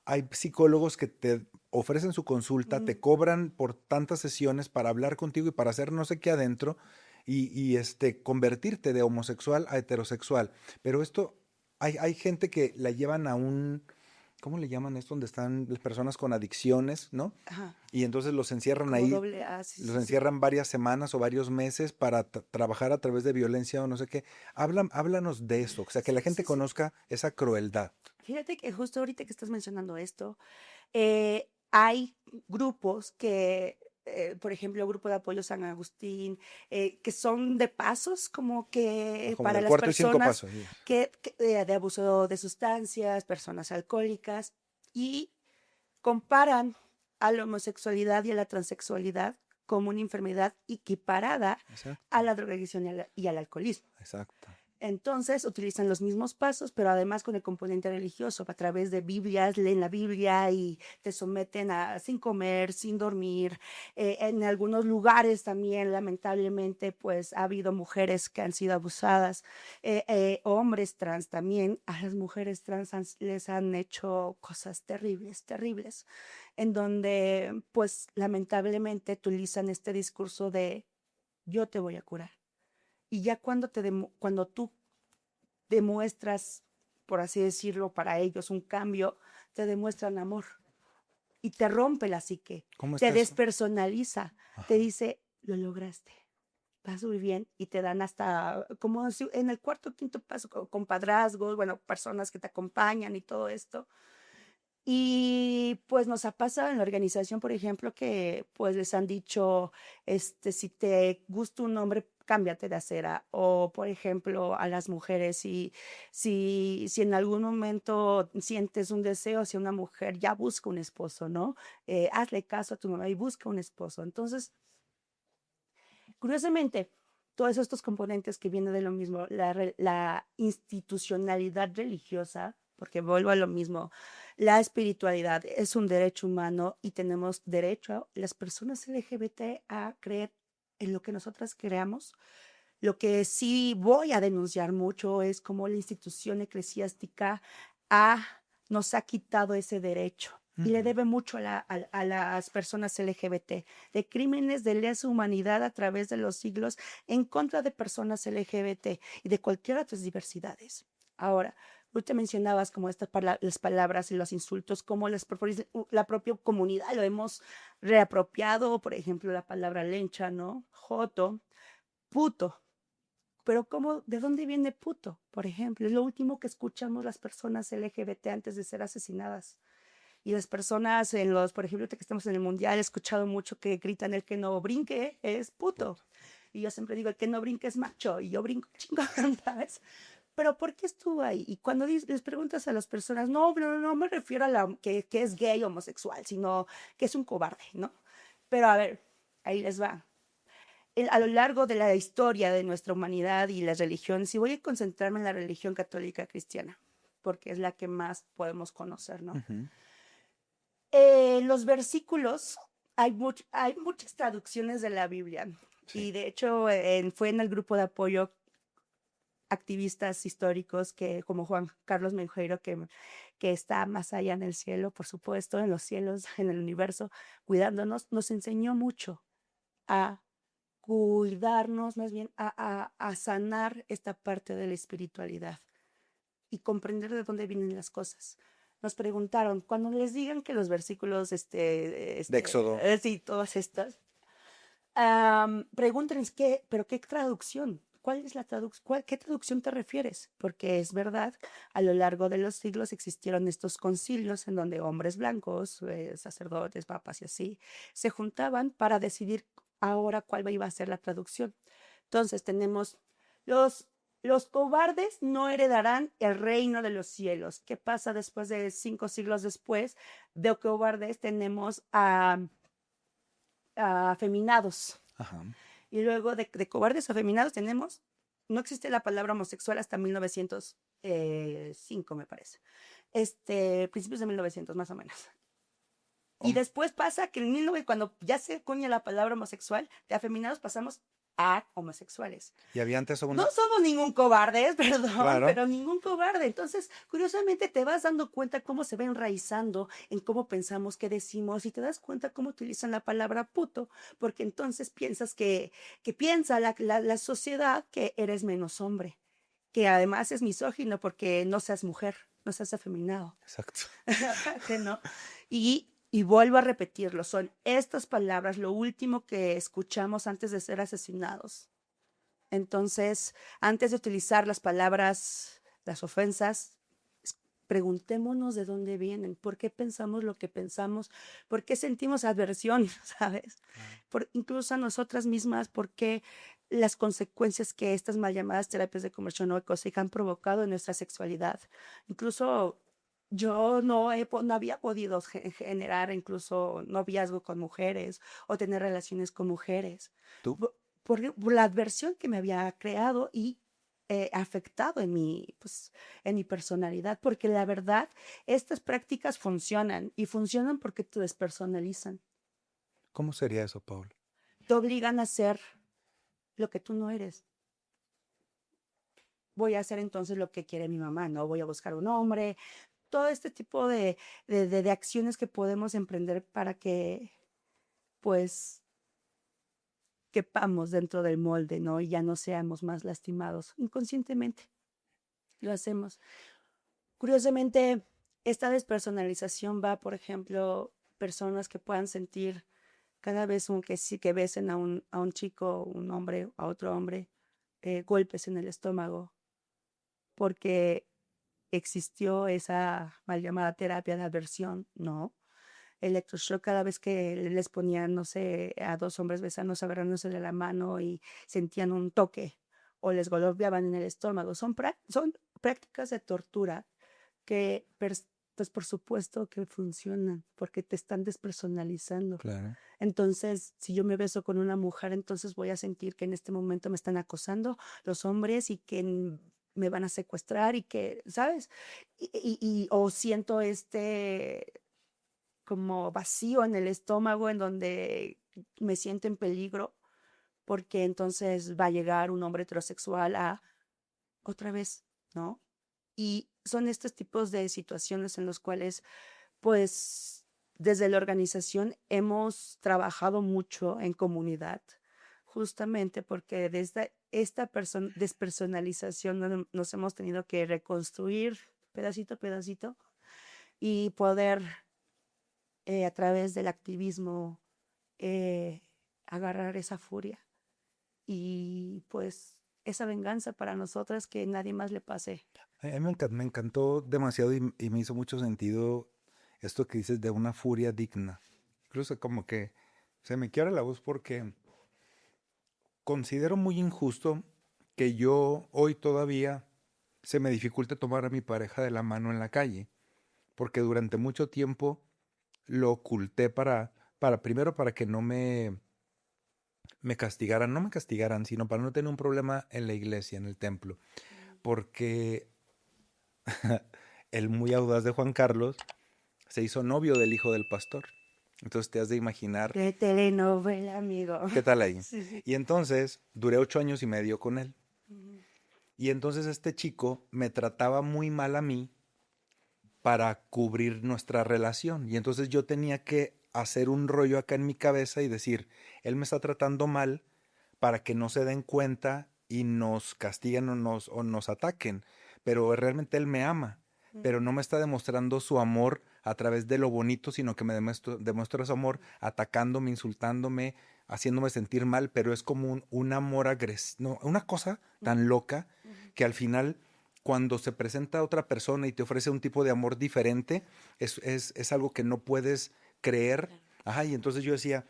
Speaker 1: hay psicólogos que te ofrecen su consulta, te cobran por tantas sesiones para hablar contigo y para hacer no sé qué adentro y convertirte de homosexual a heterosexual. Pero esto, hay gente que la llevan a un, ¿cómo le llaman esto? Donde están las personas con adicciones, ¿no?
Speaker 2: Ajá,
Speaker 1: Y entonces los encierran
Speaker 2: como
Speaker 1: ahí,
Speaker 2: doble A, sí,
Speaker 1: los
Speaker 2: sí, sí.
Speaker 1: encierran varias semanas o varios meses para trabajar a través de violencia o no sé qué. Háblanos de eso, o sea, que la
Speaker 2: Sí,
Speaker 1: gente
Speaker 2: sí, sí.
Speaker 1: conozca esa crueldad.
Speaker 2: Fíjate que justo ahorita que estás mencionando esto, hay grupos que, por ejemplo, el Grupo de Apoyo San Agustín, que son de pasos, como que
Speaker 1: Como
Speaker 2: para
Speaker 1: del
Speaker 2: las
Speaker 1: cuarto y cinco
Speaker 2: personas
Speaker 1: pasos. Sí.
Speaker 2: de abuso de sustancias, personas alcohólicas, y comparan a la homosexualidad y a la transexualidad como una enfermedad equiparada
Speaker 1: Exacto,
Speaker 2: a la drogadicción y al alcoholismo.
Speaker 1: exacto.
Speaker 2: Entonces utilizan los mismos pasos, pero además con el componente religioso. A través de Biblias, leen la Biblia y te someten a sin comer, sin dormir. En algunos lugares también, lamentablemente, pues ha habido mujeres que han sido abusadas. Hombres trans también. A las mujeres trans les han hecho cosas terribles, terribles, en donde pues lamentablemente utilizan este discurso de yo te voy a curar. Y ya cuando tú demuestras, por así decirlo, para ellos un cambio, te demuestran amor y te rompe la psique,
Speaker 1: ¿Cómo
Speaker 2: te
Speaker 1: está eso?
Speaker 2: despersonaliza, te
Speaker 1: Ajá.
Speaker 2: dice, lo lograste, vas muy bien y te dan hasta, como en el cuarto o quinto paso, compadrazgos, bueno, personas que te acompañan y todo esto. Y pues nos ha pasado en la organización, por ejemplo, que pues les han dicho, si te gusta un hombre, cámbiate de acera. O, por ejemplo, a las mujeres, si en algún momento sientes un deseo hacia una mujer, ya busca un esposo, ¿no? Hazle caso a tu mamá y busca un esposo. Entonces, curiosamente, todos estos componentes que vienen de lo mismo, la institucionalidad religiosa, porque vuelvo a lo mismo, la espiritualidad es un derecho humano y tenemos derecho, las personas LGBT, a creer en lo que nosotras creamos. Lo que sí voy a denunciar mucho es cómo la institución eclesiástica nos ha quitado ese derecho y le
Speaker 1: Ujú.
Speaker 2: debe mucho a las personas LGBT, de crímenes de lesa humanidad a través de los siglos en contra de personas LGBT y de cualquier otras diversidades. Ahora, tú te mencionabas como las palabras y los insultos, como la propia comunidad lo hemos reapropiado, por ejemplo, la palabra lencha, ¿no? Joto, puto. Pero ¿cómo, de dónde viene puto? Por ejemplo, es lo último que escuchamos las personas LGBT antes de ser asesinadas. Y las personas por ejemplo, ahorita que estamos en el mundial, he escuchado mucho que gritan el que no brinque es puto.
Speaker 1: Puto.
Speaker 2: Y yo siempre digo, el que no brinque es macho. Y yo brinco chingón, ¿sabes? Pero ¿por qué estuvo ahí? Y cuando les preguntas a las personas, no me refiero a que es gay o homosexual, sino que es un cobarde, ¿no? Pero a ver, ahí les va. A lo largo de la historia de nuestra humanidad y las religiones, y voy a concentrarme en la religión católica cristiana, porque es la que más podemos conocer, ¿no?
Speaker 1: Ujú.
Speaker 2: Los versículos, hay muchas traducciones de la Biblia,
Speaker 1: Sí.
Speaker 2: y de hecho fue en el grupo de apoyo activistas históricos como Juan Carlos Menjeiro, que está más allá en el cielo, por supuesto, en los cielos, en el universo, cuidándonos, nos enseñó mucho a cuidarnos, más bien a sanar esta parte de la espiritualidad y comprender de dónde vienen las cosas. Nos preguntaron, cuando les digan que los versículos,
Speaker 1: De Éxodo.
Speaker 2: sí, todas estas, pregúntenles pero qué traducción, ¿cuál es la traducción? ¿Qué traducción te refieres? Porque es verdad, a lo largo de los siglos existieron estos concilios en donde hombres blancos, sacerdotes, papas y así, se juntaban para decidir ahora cuál iba a ser la traducción. Entonces tenemos los, los cobardes no heredarán el reino de los cielos. ¿Qué pasa después de 5 siglos después de cobardes? Tenemos a afeminados.
Speaker 1: Ajá.
Speaker 2: Y luego de cobardes afeminados tenemos, no existe la palabra homosexual hasta 1905, me parece. Principios de 1900, más o menos. Y
Speaker 1: Hom-
Speaker 2: después pasa que en 1900, cuando ya se acuña la palabra homosexual, de afeminados pasamos a homosexuales.
Speaker 1: Y había antes
Speaker 2: No
Speaker 1: una.
Speaker 2: somos ningún cobarde, perdón,
Speaker 1: Claro.
Speaker 2: pero ningún cobarde. Entonces, curiosamente te vas dando cuenta cómo se va enraizando en cómo pensamos, qué decimos, y te das cuenta cómo utilizan la palabra puto, porque entonces piensas que piensa la sociedad que eres menos hombre, que además es misógino porque no seas mujer, no seas afeminado.
Speaker 1: Exacto.
Speaker 2: Aparte, ¿no? Y vuelvo a repetirlo, son estas palabras lo último que escuchamos antes de ser asesinados. Entonces, antes de utilizar las palabras, las ofensas, preguntémonos de dónde vienen, por qué pensamos lo que pensamos, por qué sentimos aversión, ¿sabes?
Speaker 1: Claro.
Speaker 2: Incluso a nosotras mismas, por qué las consecuencias que estas mal llamadas terapias de conversión no ecosexual han provocado en nuestra sexualidad. Incluso yo no había podido generar incluso noviazgo con mujeres o tener relaciones con mujeres
Speaker 1: ¿Tú?
Speaker 2: por la adversión que me había creado y afectado pues, en mi personalidad, porque la verdad, estas prácticas funcionan y funcionan porque te despersonalizan,
Speaker 1: ¿Cómo sería eso, Paul?
Speaker 2: te obligan a ser lo que tú no eres. Voy a hacer entonces lo que quiere mi mamá, ¿no? Voy a buscar un hombre, todo este tipo de acciones que podemos emprender para que, pues, quepamos dentro del molde, ¿no? Y ya no seamos más lastimados. Inconscientemente lo hacemos. Curiosamente, esta despersonalización va, por ejemplo, personas que puedan sentir cada vez que sí que besen a un chico, un hombre, a otro hombre, golpes en el estómago, porque existió esa mal llamada terapia de aversión, ¿no? Electroshock cada vez que les ponían, no sé, a dos hombres besándose, agarrándose de la mano y sentían un toque o les golpeaban en el estómago. Son prácticas de tortura que, pues por supuesto que funcionan porque te están despersonalizando.
Speaker 1: Claro.
Speaker 2: Entonces, si yo me beso con una mujer, entonces voy a sentir que en este momento me están acosando los hombres y que me van a secuestrar y que, ¿sabes? O siento como vacío en el estómago en donde me siento en peligro porque entonces va a llegar un hombre heterosexual a otra vez, ¿no? Y son estos tipos de situaciones en los cuales, pues, desde la organización hemos trabajado mucho en comunidad, justamente porque desde esta despersonalización nos hemos tenido que reconstruir pedacito a pedacito y poder a través del activismo eh, agarrar esa furia y pues esa venganza para nosotras que nadie más le pase.
Speaker 1: A mí me encantó demasiado y me hizo mucho sentido esto que dices de una furia digna. Incluso como que se me quiebra la voz porque considero muy injusto que yo hoy todavía se me dificulte tomar a mi pareja de la mano en la calle, porque durante mucho tiempo lo oculté primero para que no me castigaran, no me castigaran, sino para no tener un problema en la iglesia, en el templo, porque el muy audaz de Juan Carlos se hizo novio del hijo del pastor. Entonces te has de imaginar
Speaker 2: Qué telenovela, amigo.
Speaker 1: qué tal ahí.
Speaker 2: Sí, sí.
Speaker 1: Y entonces duré 8 años y medio con él.
Speaker 2: Ujú.
Speaker 1: Y entonces este chico me trataba muy mal a mí para cubrir nuestra relación. Y entonces yo tenía que hacer un rollo acá en mi cabeza y decir, él me está tratando mal para que no se den cuenta y nos castiguen o nos ataquen. Pero realmente él me ama, pero no me está demostrando su amor a través de lo bonito, sino que me demuestra su amor atacándome, insultándome, haciéndome sentir mal, pero es como un amor agresivo, no, una cosa tan loca
Speaker 2: Ujú.
Speaker 1: que al final cuando se presenta otra persona y te ofrece un tipo de amor diferente, es algo que no puedes creer.
Speaker 2: Claro.
Speaker 1: Ajá, y entonces yo decía,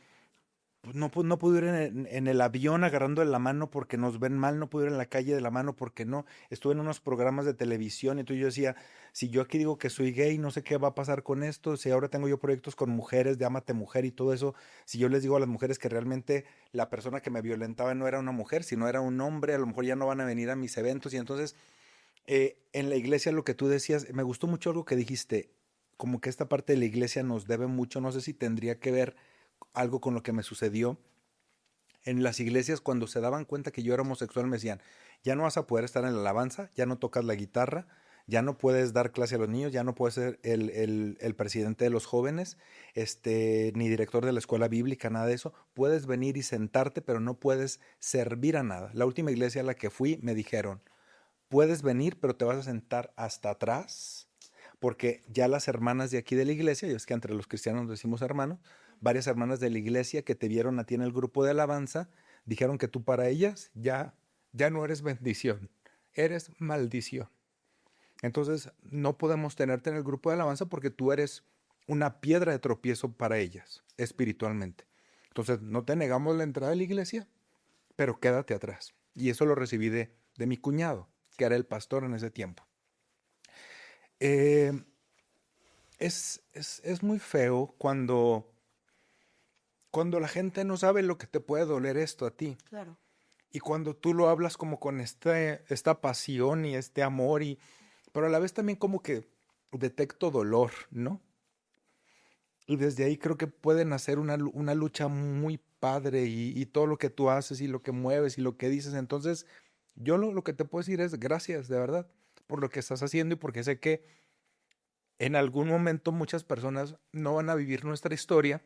Speaker 1: pues no puedo ir en el avión agarrando de la mano porque nos ven mal, no puedo ir en la calle de la mano porque no. Estuve en unos programas de televisión y entonces yo decía, si yo aquí digo que soy gay, no sé qué va a pasar con esto, si ahora tengo yo proyectos con mujeres de Ámate Mujer y todo eso, si yo les digo a las mujeres que realmente la persona que me violentaba no era una mujer, sino era un hombre, a lo mejor ya no van a venir a mis eventos y entonces en la iglesia lo que tú decías, me gustó mucho algo que dijiste, como que esta parte de la iglesia nos debe mucho, no sé si tendría que ver algo con lo que me sucedió. En las iglesias cuando se daban cuenta que yo era homosexual me decían, ya no vas a poder estar en la alabanza, ya no tocas la guitarra, ya no puedes dar clase a los niños, ya no puedes ser el presidente de los jóvenes, ni director de la escuela bíblica, nada de eso. Puedes venir y sentarte, pero no puedes servir a nada. La última iglesia a la que fui me dijeron, puedes venir, pero te vas a sentar hasta atrás, porque ya las hermanas de aquí de la iglesia, y es que entre los cristianos decimos hermanos, varias hermanas de la iglesia que te vieron a ti en el grupo de alabanza, dijeron que tú para ellas ya no eres bendición, eres maldición. Entonces no podemos tenerte en el grupo de alabanza porque tú eres una piedra de tropiezo para ellas, espiritualmente. Entonces no te negamos la entrada a la iglesia, pero quédate atrás. Y eso lo recibí de mi cuñado, que era el pastor en ese tiempo. Eh, es muy feo cuando la gente no sabe lo que te puede doler esto a ti.
Speaker 2: Claro.
Speaker 1: Y cuando tú lo hablas como con esta pasión y este amor, pero a la vez también como que detecto dolor, ¿no? Y desde ahí creo que pueden hacer una lucha muy padre y todo lo que tú haces y lo que mueves y lo que dices. Entonces, yo lo que te puedo decir es gracias, de verdad, por lo que estás haciendo y porque sé que en algún momento muchas personas no van a vivir nuestra historia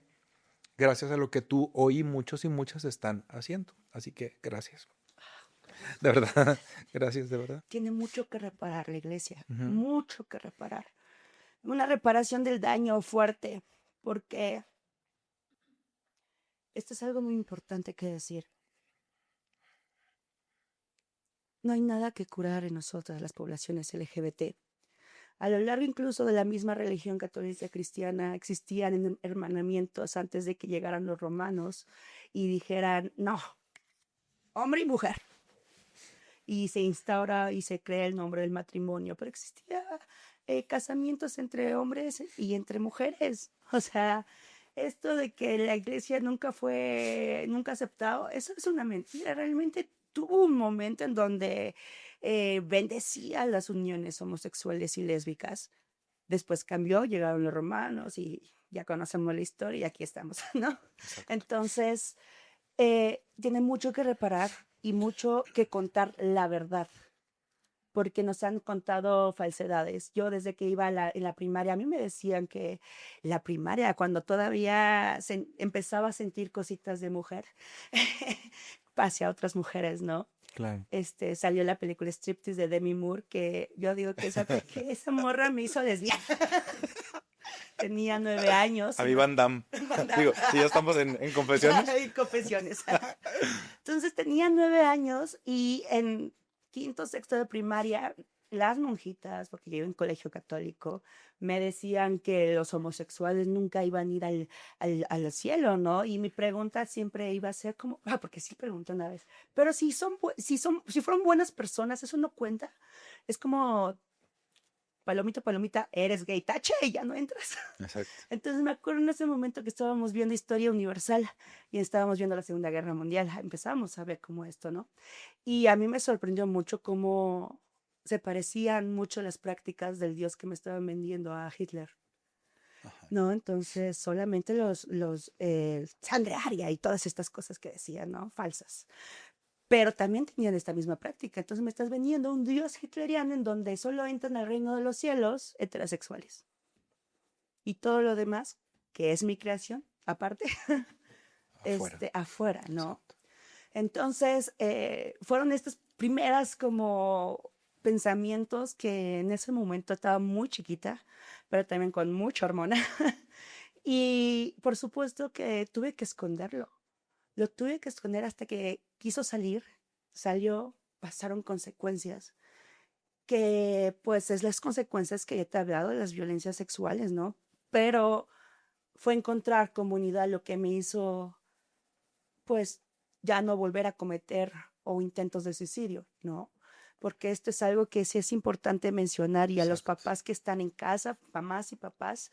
Speaker 1: gracias a lo que tú hoy muchos y muchas están haciendo. Así que gracias, de verdad, gracias, de verdad.
Speaker 2: Tiene mucho que reparar la iglesia,
Speaker 1: Ujú.
Speaker 2: mucho que reparar. Una reparación del daño fuerte, porque esto es algo muy importante que decir. No hay nada que curar en nosotras, las poblaciones LGBT. A lo largo incluso de la misma religión católica cristiana existían hermanamientos antes de que llegaran los romanos y dijeran, no, hombre y mujer. Y se instaura y se crea el nombre del matrimonio, pero existía casamientos entre hombres y entre mujeres. O sea, esto de que la iglesia nunca aceptado, eso es una mentira. Realmente tuvo un momento en donde bendecía las uniones homosexuales y lésbicas. Después cambió, llegaron los romanos y ya conocemos la historia y aquí estamos, ¿no?
Speaker 1: Exacto.
Speaker 2: Entonces, tiene mucho que reparar y mucho que contar la verdad, porque nos han contado falsedades. Yo desde que iba en la primaria, a mí me decían que la primaria, cuando todavía empezaba a sentir cositas de mujer, hacia otras mujeres, ¿no?
Speaker 1: Claro.
Speaker 2: Salió la película Striptease de Demi Moore, que yo digo que esa morra me hizo lesbiana. Tenía 9 años
Speaker 1: A
Speaker 2: y
Speaker 1: mi
Speaker 2: me
Speaker 1: Van Damme.
Speaker 2: mandaba
Speaker 1: Digo, si ya estamos en confesiones.
Speaker 2: y confesiones. Entonces tenía 9 años y en quinto, sexto de primaria, las monjitas, porque yo iba en colegio católico, me decían que los homosexuales nunca iban a ir al cielo, ¿no? Y mi pregunta siempre iba a ser como, porque sí pregunté una vez, pero si fueron buenas personas, ¿eso no cuenta? Es como, palomita, palomita, eres gay, tache, y ya no entras.
Speaker 1: Exacto.
Speaker 2: Entonces me acuerdo en ese momento que estábamos viendo historia universal y estábamos viendo la Segunda Guerra Mundial. Empezamos a ver cómo esto, ¿no? Y a mí me sorprendió mucho cómo se parecían mucho las prácticas del Dios que me estaban vendiendo a Hitler,
Speaker 1: Ajá.
Speaker 2: ¿no? Entonces solamente sangre aria y todas estas cosas que decían, ¿no? Falsas. Pero también tenían esta misma práctica. Entonces me estás vendiendo un Dios hitleriano en donde solo entran al reino de los cielos heterosexuales. Y todo lo demás, que es mi creación, aparte,
Speaker 1: Afuera.
Speaker 2: afuera, ¿no?
Speaker 1: Exacto.
Speaker 2: Entonces, fueron estas primeras como pensamientos que en ese momento estaba muy chiquita, pero también con mucha hormona. Y por supuesto que tuve que esconderlo. Lo tuve que esconder hasta que quiso salir, salió, pasaron consecuencias, que pues es las consecuencias que ya te he hablado de las violencias sexuales, ¿no? Pero fue encontrar comunidad lo que me hizo, pues, ya no volver a cometer o intentos de suicidio, ¿no? Porque esto es algo que sí es importante mencionar y a los
Speaker 1: Exacto.
Speaker 2: papás que están en casa, mamás y papás,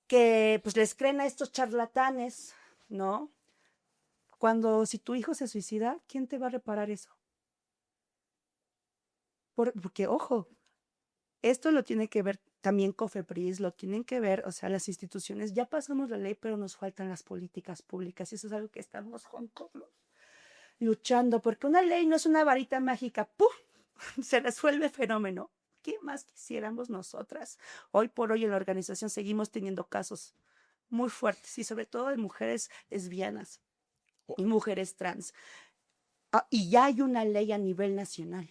Speaker 2: que pues les creen a estos charlatanes, ¿no? Cuando si tu hijo se suicida, ¿quién te va a reparar eso? Porque, ojo, esto lo tiene que ver también COFEPRIS, lo tienen que ver, o sea, las instituciones. Ya pasamos la ley, pero nos faltan las políticas públicas y eso es algo que estamos juntos luchando, porque una ley no es una varita mágica, ¡pum! Se resuelve el fenómeno. ¿Qué más quisiéramos nosotras? Hoy por hoy en la organización seguimos teniendo casos muy fuertes y sobre todo de mujeres lesbianas
Speaker 1: Oh,
Speaker 2: y mujeres trans. Y ya hay una ley a nivel nacional.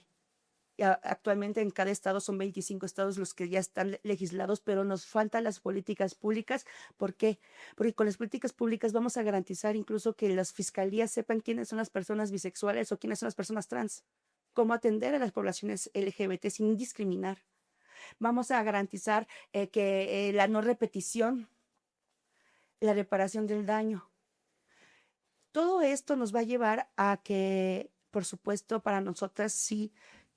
Speaker 2: Actualmente en cada estado son 25 estados los que ya están legislados, pero nos faltan las políticas públicas. ¿Por qué? Porque con las políticas públicas vamos a garantizar incluso que las fiscalías sepan quiénes son las personas bisexuales o quiénes son las personas trans, cómo atender a las poblaciones LGBT sin discriminar. Vamos a garantizar que la no repetición, la reparación del daño. Todo esto nos va a llevar a que, por supuesto, para nosotras sí,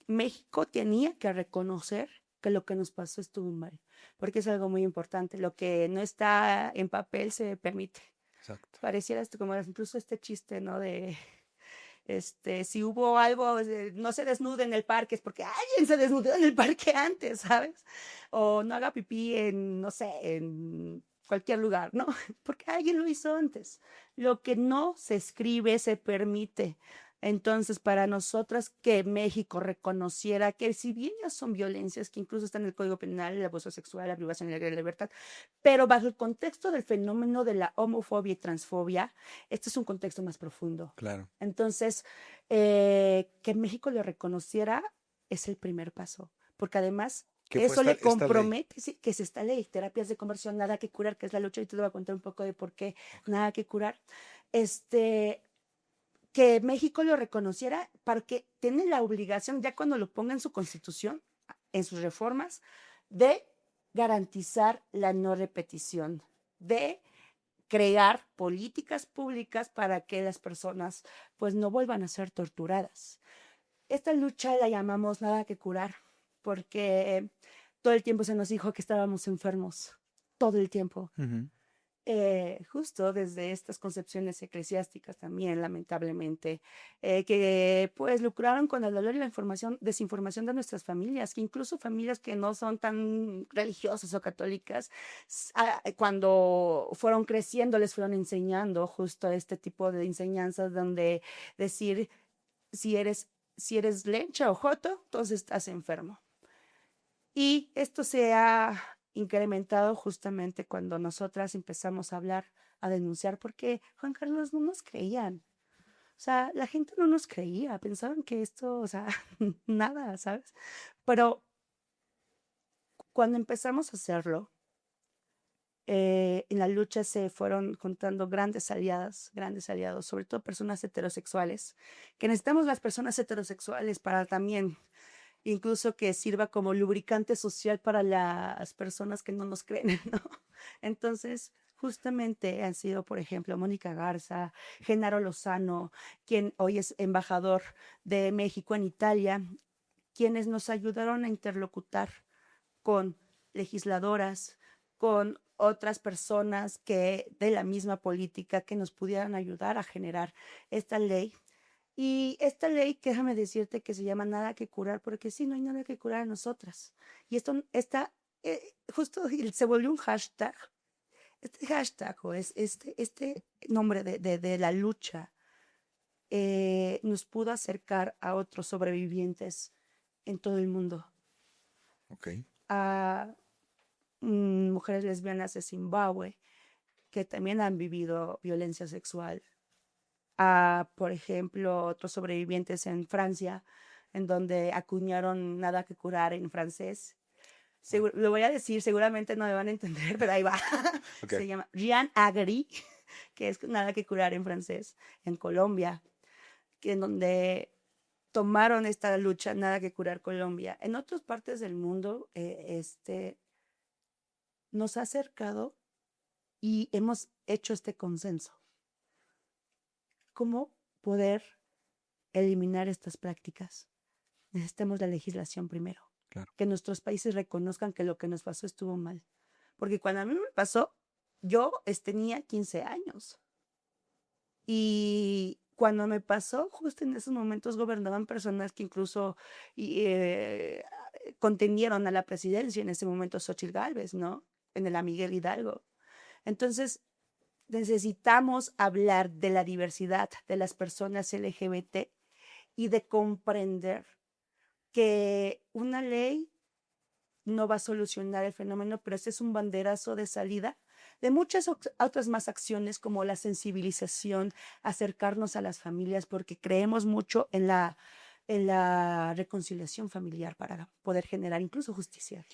Speaker 2: México tenía que reconocer que lo que nos pasó estuvo mal, porque es algo muy importante. Lo que no está en papel se permite.
Speaker 1: exacto.
Speaker 2: Pareciera esto como incluso este chiste, ¿no? De Si hubo algo, no se desnude en el parque, es porque alguien se desnudó en el parque antes, ¿sabes? O no haga pipí en, no sé, en cualquier lugar, ¿no? Porque alguien lo hizo antes. Lo que no se escribe se permite. Entonces, para nosotras que México reconociera que si bien ya son violencias, que incluso están en el Código Penal, el abuso sexual, la privación de la libertad, pero bajo el contexto del fenómeno de la homofobia y transfobia, este es un contexto más profundo.
Speaker 1: Claro.
Speaker 2: Entonces, que México lo reconociera es el primer paso, porque además
Speaker 1: ¿Qué fue
Speaker 2: eso le
Speaker 1: esta ley?
Speaker 2: compromete, sí, que es esta ley, terapias de conversión, nada que curar, que es la lucha, y te voy a contar un poco de por qué nada que curar. Que México lo reconociera para que tiene la obligación, ya cuando lo ponga en su constitución, en sus reformas, de garantizar la no repetición, de crear políticas públicas para que las personas pues no vuelvan a ser torturadas. Esta lucha la llamamos nada que curar, porque todo el tiempo se nos dijo que estábamos enfermos, todo el tiempo.
Speaker 1: Ujú.
Speaker 2: Justo desde estas concepciones eclesiásticas también, lamentablemente, que pues lucraron con el dolor y la desinformación de nuestras familias, que incluso familias que no son tan religiosas o católicas, cuando fueron creciendo les fueron enseñando justo este tipo de enseñanzas donde decir si eres lencha o joto, entonces estás enfermo. Y esto se ha incrementado justamente cuando nosotras empezamos a hablar, a denunciar, porque Juan Carlos no nos creían. O sea, la gente no nos creía, pensaban que esto, o sea, nada, ¿sabes? Pero cuando empezamos a hacerlo, en la lucha se fueron juntando grandes aliados, sobre todo personas heterosexuales, que necesitamos las personas heterosexuales para también incluso que sirva como lubricante social para las personas que no nos creen, ¿no? Entonces, justamente han sido, por ejemplo, Mónica Garza, Genaro Lozano, quien hoy es embajador de México en Italia, quienes nos ayudaron a interlocutar con legisladoras, con otras personas que de la misma política que nos pudieran ayudar a generar esta ley. Y esta ley, déjame decirte que se llama nada que curar, porque sí, no hay nada que curar a nosotras. Y esto está, justo se volvió un hashtag. Este hashtag o este nombre de la lucha nos pudo acercar a otros sobrevivientes en todo el mundo.
Speaker 1: Ok.
Speaker 2: A mujeres lesbianas de Zimbabue que también han vivido violencia sexual. A, por ejemplo, otros sobrevivientes en Francia, en donde acuñaron nada que curar en francés. Lo voy a decir, seguramente no me van a entender, pero ahí va.
Speaker 1: Ok.
Speaker 2: Se llama Rien Agri, que es nada que curar en francés, en Colombia, en donde tomaron esta lucha, nada que curar Colombia. En otras partes del mundo, nos ha acercado y hemos hecho este consenso. ¿Cómo poder eliminar estas prácticas? Necesitamos la legislación primero.
Speaker 1: Claro.
Speaker 2: Que nuestros países reconozcan que lo que nos pasó estuvo mal. Porque cuando a mí me pasó, yo tenía 15 años. Y cuando me pasó, justo en esos momentos gobernaban personas que incluso contenieron a la presidencia, en ese momento Xochitl Gálvez, ¿no? En el Miguel Hidalgo. Entonces, necesitamos hablar de la diversidad de las personas LGBT y de comprender que una ley no va a solucionar el fenómeno, pero este es un banderazo de salida de muchas otras más acciones como la sensibilización, acercarnos a las familias, porque creemos mucho en la reconciliación familiar para poder generar incluso justicia.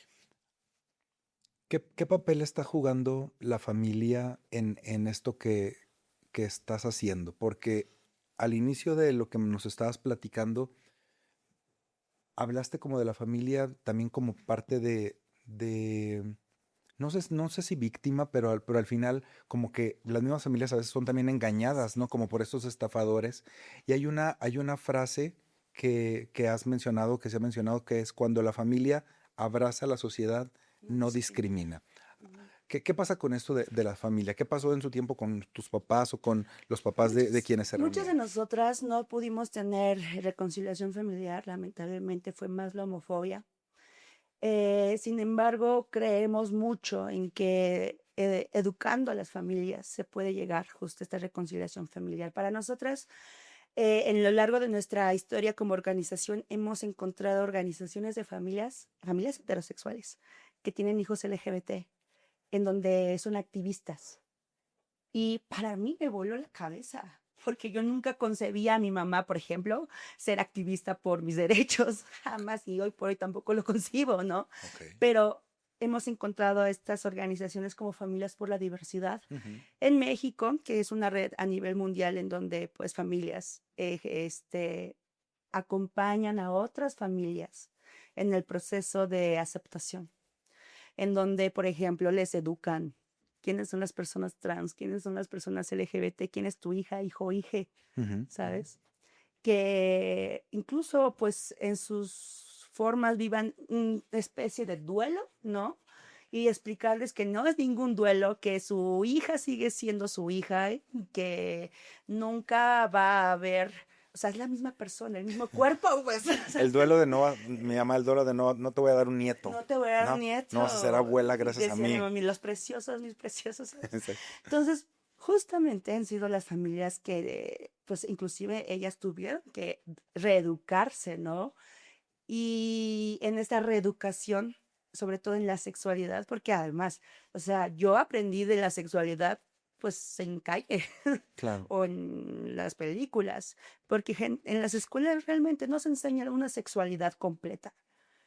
Speaker 1: ¿Qué papel está jugando la familia en esto que estás haciendo? Porque al inicio de lo que nos estabas platicando, hablaste como de la familia también como parte no sé si víctima, pero al final como que las mismas familias a veces son también engañadas, ¿no? Como por estos estafadores. Y hay una frase que has mencionado, que se ha mencionado, que es cuando la familia abraza a la sociedad,
Speaker 2: No
Speaker 1: no
Speaker 2: discrimina.
Speaker 1: discrimina.
Speaker 2: Ujú.
Speaker 1: ¿Qué pasa con esto de la familia? ¿Qué pasó en su tiempo con tus papás o con los papás de quienes se
Speaker 2: Muchas de
Speaker 1: reunían?
Speaker 2: nosotras no pudimos tener reconciliación familiar, lamentablemente fue más la homofobia. Sin embargo, creemos mucho en que educando a las familias se puede llegar justo a esta reconciliación familiar. Para nosotras, en lo largo de nuestra historia como organización, hemos encontrado organizaciones de familias heterosexuales, que tienen hijos LGBT, en donde son activistas. Y para mí me voló la cabeza, porque yo nunca concebía a mi mamá, por ejemplo, ser activista por mis derechos, jamás, y hoy por hoy tampoco lo concibo, ¿no?
Speaker 1: Ok.
Speaker 2: Pero hemos encontrado estas organizaciones como Familias por la Diversidad
Speaker 1: Ujú.
Speaker 2: en México, que es una red a nivel mundial en donde pues familias acompañan a otras familias en el proceso de aceptación, en donde, por ejemplo, les educan quiénes son las personas trans, quiénes son las personas LGBT, quién es tu hija, hijo o hije,
Speaker 1: Ujú.
Speaker 2: ¿sabes? Que incluso pues en sus formas vivan una especie de duelo, ¿no? Y explicarles que no es ningún duelo, que su hija sigue siendo su hija, que nunca va a haber, o sea, es la misma persona, el mismo cuerpo, pues. O sea,
Speaker 1: El duelo de no, mi mamá, el duelo de no te voy a dar un nieto.
Speaker 2: no te voy a dar
Speaker 1: No, no vas a ser
Speaker 2: nieto.
Speaker 1: abuela
Speaker 2: Y
Speaker 1: gracias a
Speaker 2: decía mi
Speaker 1: mí.
Speaker 2: mami, los preciosos, mis preciosos.
Speaker 1: Exacto.
Speaker 2: Entonces, justamente han sido las familias que, pues, inclusive ellas tuvieron que reeducarse, ¿no? Y en esta reeducación, sobre todo en la sexualidad, porque además, o sea, yo aprendí de la sexualidad, pues, en calle
Speaker 1: Claro.
Speaker 2: o en las películas, porque en las escuelas realmente no se enseña una sexualidad completa.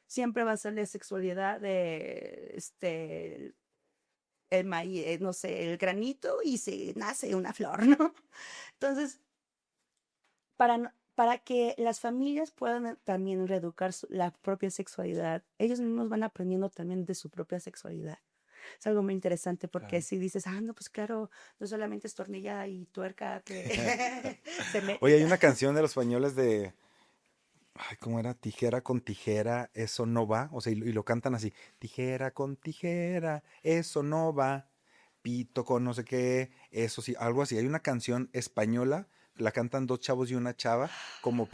Speaker 2: Siempre va a ser la sexualidad de, el maíz, no sé, el granito y se nace una flor, ¿no? Entonces, para que las familias puedan también reeducar la propia sexualidad, ellos mismos van aprendiendo también de su propia sexualidad. Es algo muy interesante porque
Speaker 1: Claro.
Speaker 2: si dices, ah, no, pues claro, no solamente es tornilla y tuerca que se
Speaker 1: Oye,
Speaker 2: mete.
Speaker 1: hay una canción de los españoles de, ay, ¿cómo era? Tijera con tijera, eso no va. O sea, y lo cantan así. Tijera con tijera, eso no va. Pito con no sé qué, eso sí, algo así. Hay una canción española, la cantan dos chavos y una chava, como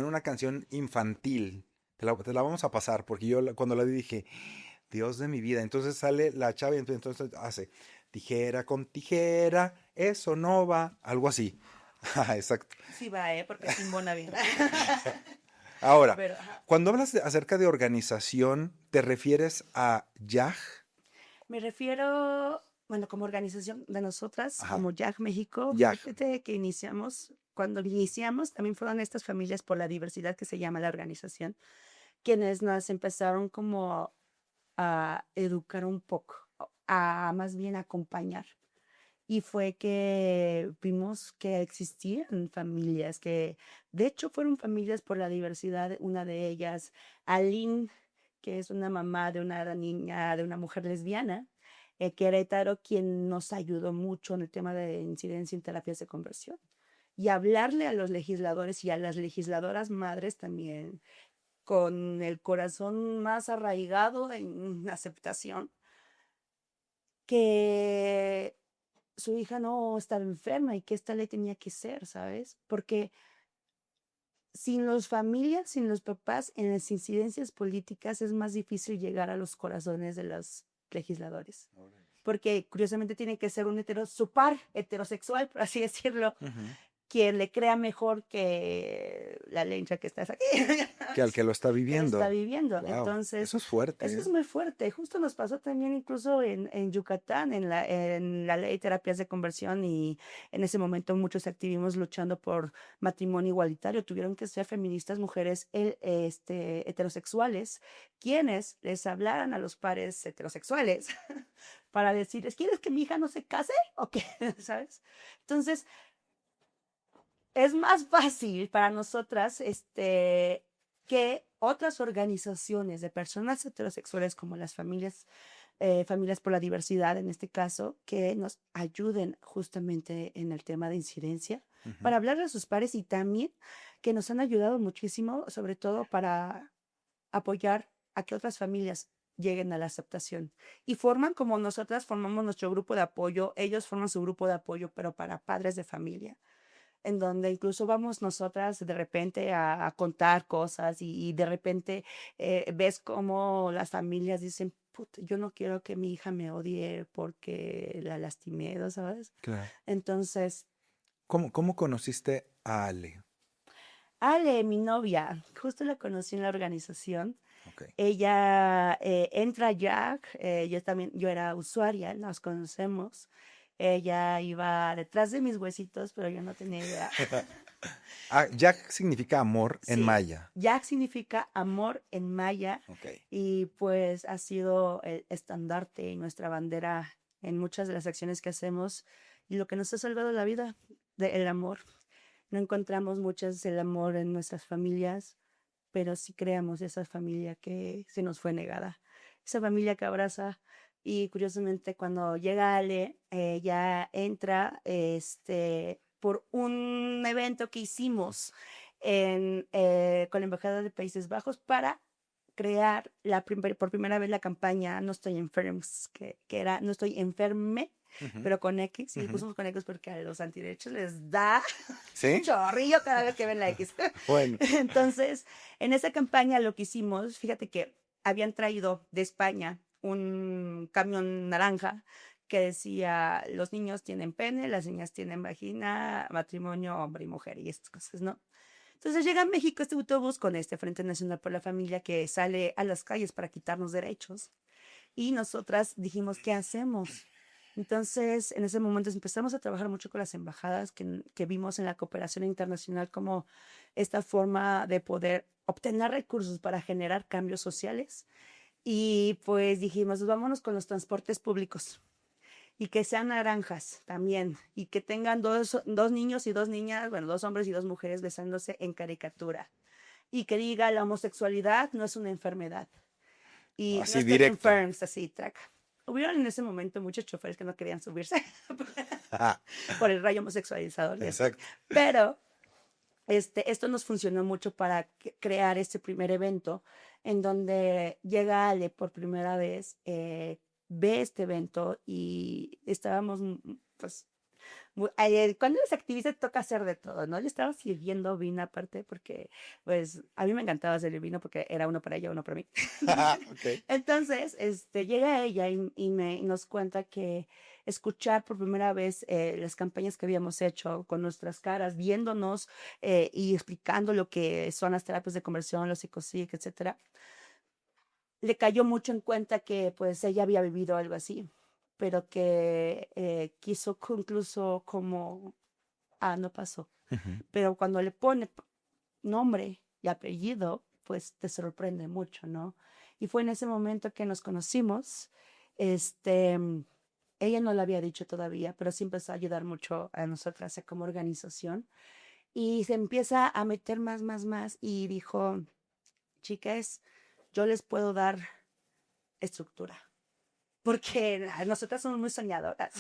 Speaker 1: en una canción infantil. Te la vamos a pasar, porque yo cuando la vi dije, Dios de mi vida. Entonces sale la chava y entonces hace tijera con tijera, eso no va, algo así. Ah, exacto.
Speaker 2: Sí va, porque es embona bien.
Speaker 1: Ahora,
Speaker 2: Pero ajá,
Speaker 1: cuando hablas acerca de organización, ¿te refieres a YAG?
Speaker 2: me refiero, bueno, como organización de nosotras,
Speaker 1: Ajá,
Speaker 2: como YAG México,
Speaker 1: YAG.
Speaker 2: fíjate que cuando iniciamos, también fueron estas familias por la diversidad que se llama la organización, quienes nos empezaron como a educar un poco, a más bien acompañar. Y fue que vimos que existían familias que, de hecho, fueron familias por la diversidad. Una de ellas, Aline, que es una mamá de una niña, de una mujer lesbiana, Querétaro, quien nos ayudó mucho en el tema de incidencia en terapias de conversión. Y hablarle a los legisladores y a las legisladoras madres también, con el corazón más arraigado en aceptación, que su hija no estaba enferma y que esta ley tenía que ser, ¿sabes? Porque sin las familias, sin los papás, en las incidencias políticas es más difícil llegar a los corazones de los legisladores. Porque curiosamente tiene que ser su par heterosexual, por así decirlo,
Speaker 1: Ujú.
Speaker 2: quien le crea mejor que la lencha que estás aquí,
Speaker 1: Que al que lo está
Speaker 2: que lo está
Speaker 1: viviendo.
Speaker 2: viviendo.
Speaker 1: Wow,
Speaker 2: Entonces,
Speaker 1: eso es fuerte,
Speaker 2: eso
Speaker 1: ¿eh?
Speaker 2: es muy fuerte. Justo nos pasó también incluso en Yucatán, en la ley de terapias de conversión y en ese momento muchos activistas luchando por matrimonio igualitario tuvieron que ser feministas, mujeres heterosexuales, quienes les hablaran a los pares heterosexuales para decirles, ¿quieres que mi hija no se case o qué? ¿Sabes? Entonces, es más fácil para nosotras que otras organizaciones de personas heterosexuales como las familias por la diversidad en este caso, que nos ayuden justamente en el tema de incidencia
Speaker 1: Ujú.
Speaker 2: para hablarle a sus pares y también que nos han ayudado muchísimo, sobre todo para apoyar a que otras familias lleguen a la aceptación. Y forman como nosotras formamos nuestro grupo de apoyo, ellos forman su grupo de apoyo, pero para padres de familia, en donde incluso vamos nosotras de repente a contar cosas y de repente ves cómo las familias dicen, "Puta, yo no quiero que mi hija me odie porque la lastimé, ¿no ¿sabes?
Speaker 1: Claro.
Speaker 2: Entonces,
Speaker 1: ¿Cómo conociste a Ale?
Speaker 2: Ale, mi novia, justo la conocí en la organización.
Speaker 1: Ok.
Speaker 2: Ella entra a Jack, yo era usuaria, nos conocemos. Ella iba detrás de mis huesitos, pero yo no tenía idea.
Speaker 1: Jack significa amor en
Speaker 2: Sí,
Speaker 1: maya.
Speaker 2: Jack significa amor en maya
Speaker 1: Ok.
Speaker 2: y pues ha sido el estandarte y nuestra bandera en muchas de las acciones que hacemos y lo que nos ha salvado la vida, el amor. No encontramos muchas el amor en nuestras familias, pero sí creamos esa familia que se nos fue negada, esa familia que abraza. Y curiosamente cuando llega Ale, ella entra por un evento que hicimos con la Embajada de Países Bajos para crear por primera vez la campaña No estoy enferms, que era No estoy enferme,
Speaker 1: Ujú,
Speaker 2: pero con X, y le
Speaker 1: ujú.
Speaker 2: pusimos con X porque a los antiderechos les da un
Speaker 1: ¿Sí?
Speaker 2: chorrillo cada vez que ven la X.
Speaker 1: Bueno.
Speaker 2: Entonces, en esa campaña lo que hicimos, fíjate que habían traído de España un camión naranja que decía, los niños tienen pene, las niñas tienen vagina, matrimonio, hombre y mujer, y estas cosas, ¿no? Entonces llega a México este autobús con este Frente Nacional por la Familia que sale a las calles para quitarnos derechos. Y nosotras dijimos, ¿qué hacemos? Entonces, en ese momento empezamos a trabajar mucho con las embajadas que vimos en la cooperación internacional como esta forma de poder obtener recursos para generar cambios sociales. Y pues dijimos, vámonos con los transportes públicos y que sean naranjas también y que tengan dos niños y dos niñas, bueno, dos hombres y dos mujeres besándose en caricatura y que diga la homosexualidad no es una enfermedad y no
Speaker 1: Así
Speaker 2: estoy
Speaker 1: directo.
Speaker 2: enfermo, así, track. Hubieron en ese momento muchos choferes que no querían subirse
Speaker 1: Ajá,
Speaker 2: por el rayo homosexualizador y así.
Speaker 1: exacto.
Speaker 2: Pero esto nos funcionó mucho para crear este primer evento en donde llega Ale por primera vez, ve este evento y estábamos, pues, cuando eres activista te toca hacer de todo, ¿no? Yo estaba sirviendo vino aparte porque, pues, a mí me encantaba hacer el vino porque era uno para ella, uno para mí.
Speaker 1: Ok.
Speaker 2: Entonces, llega ella y nos cuenta que escuchar por primera vez las campañas que habíamos hecho con nuestras caras, viéndonos y explicando lo que son las terapias de conversión, los psicosig, etcétera, le cayó mucho en cuenta que pues ella había vivido algo así, pero que quiso incluso como, no pasó.
Speaker 1: Ujú.
Speaker 2: Pero cuando le pone nombre y apellido, pues te sorprende mucho, ¿no? Y fue en ese momento que nos conocimos. Ella no lo había dicho todavía, pero sí empezó a ayudar mucho a nosotras como organización. Y se empieza a meter más y dijo, chicas, yo les puedo dar estructura, porque nosotras somos muy soñadoras,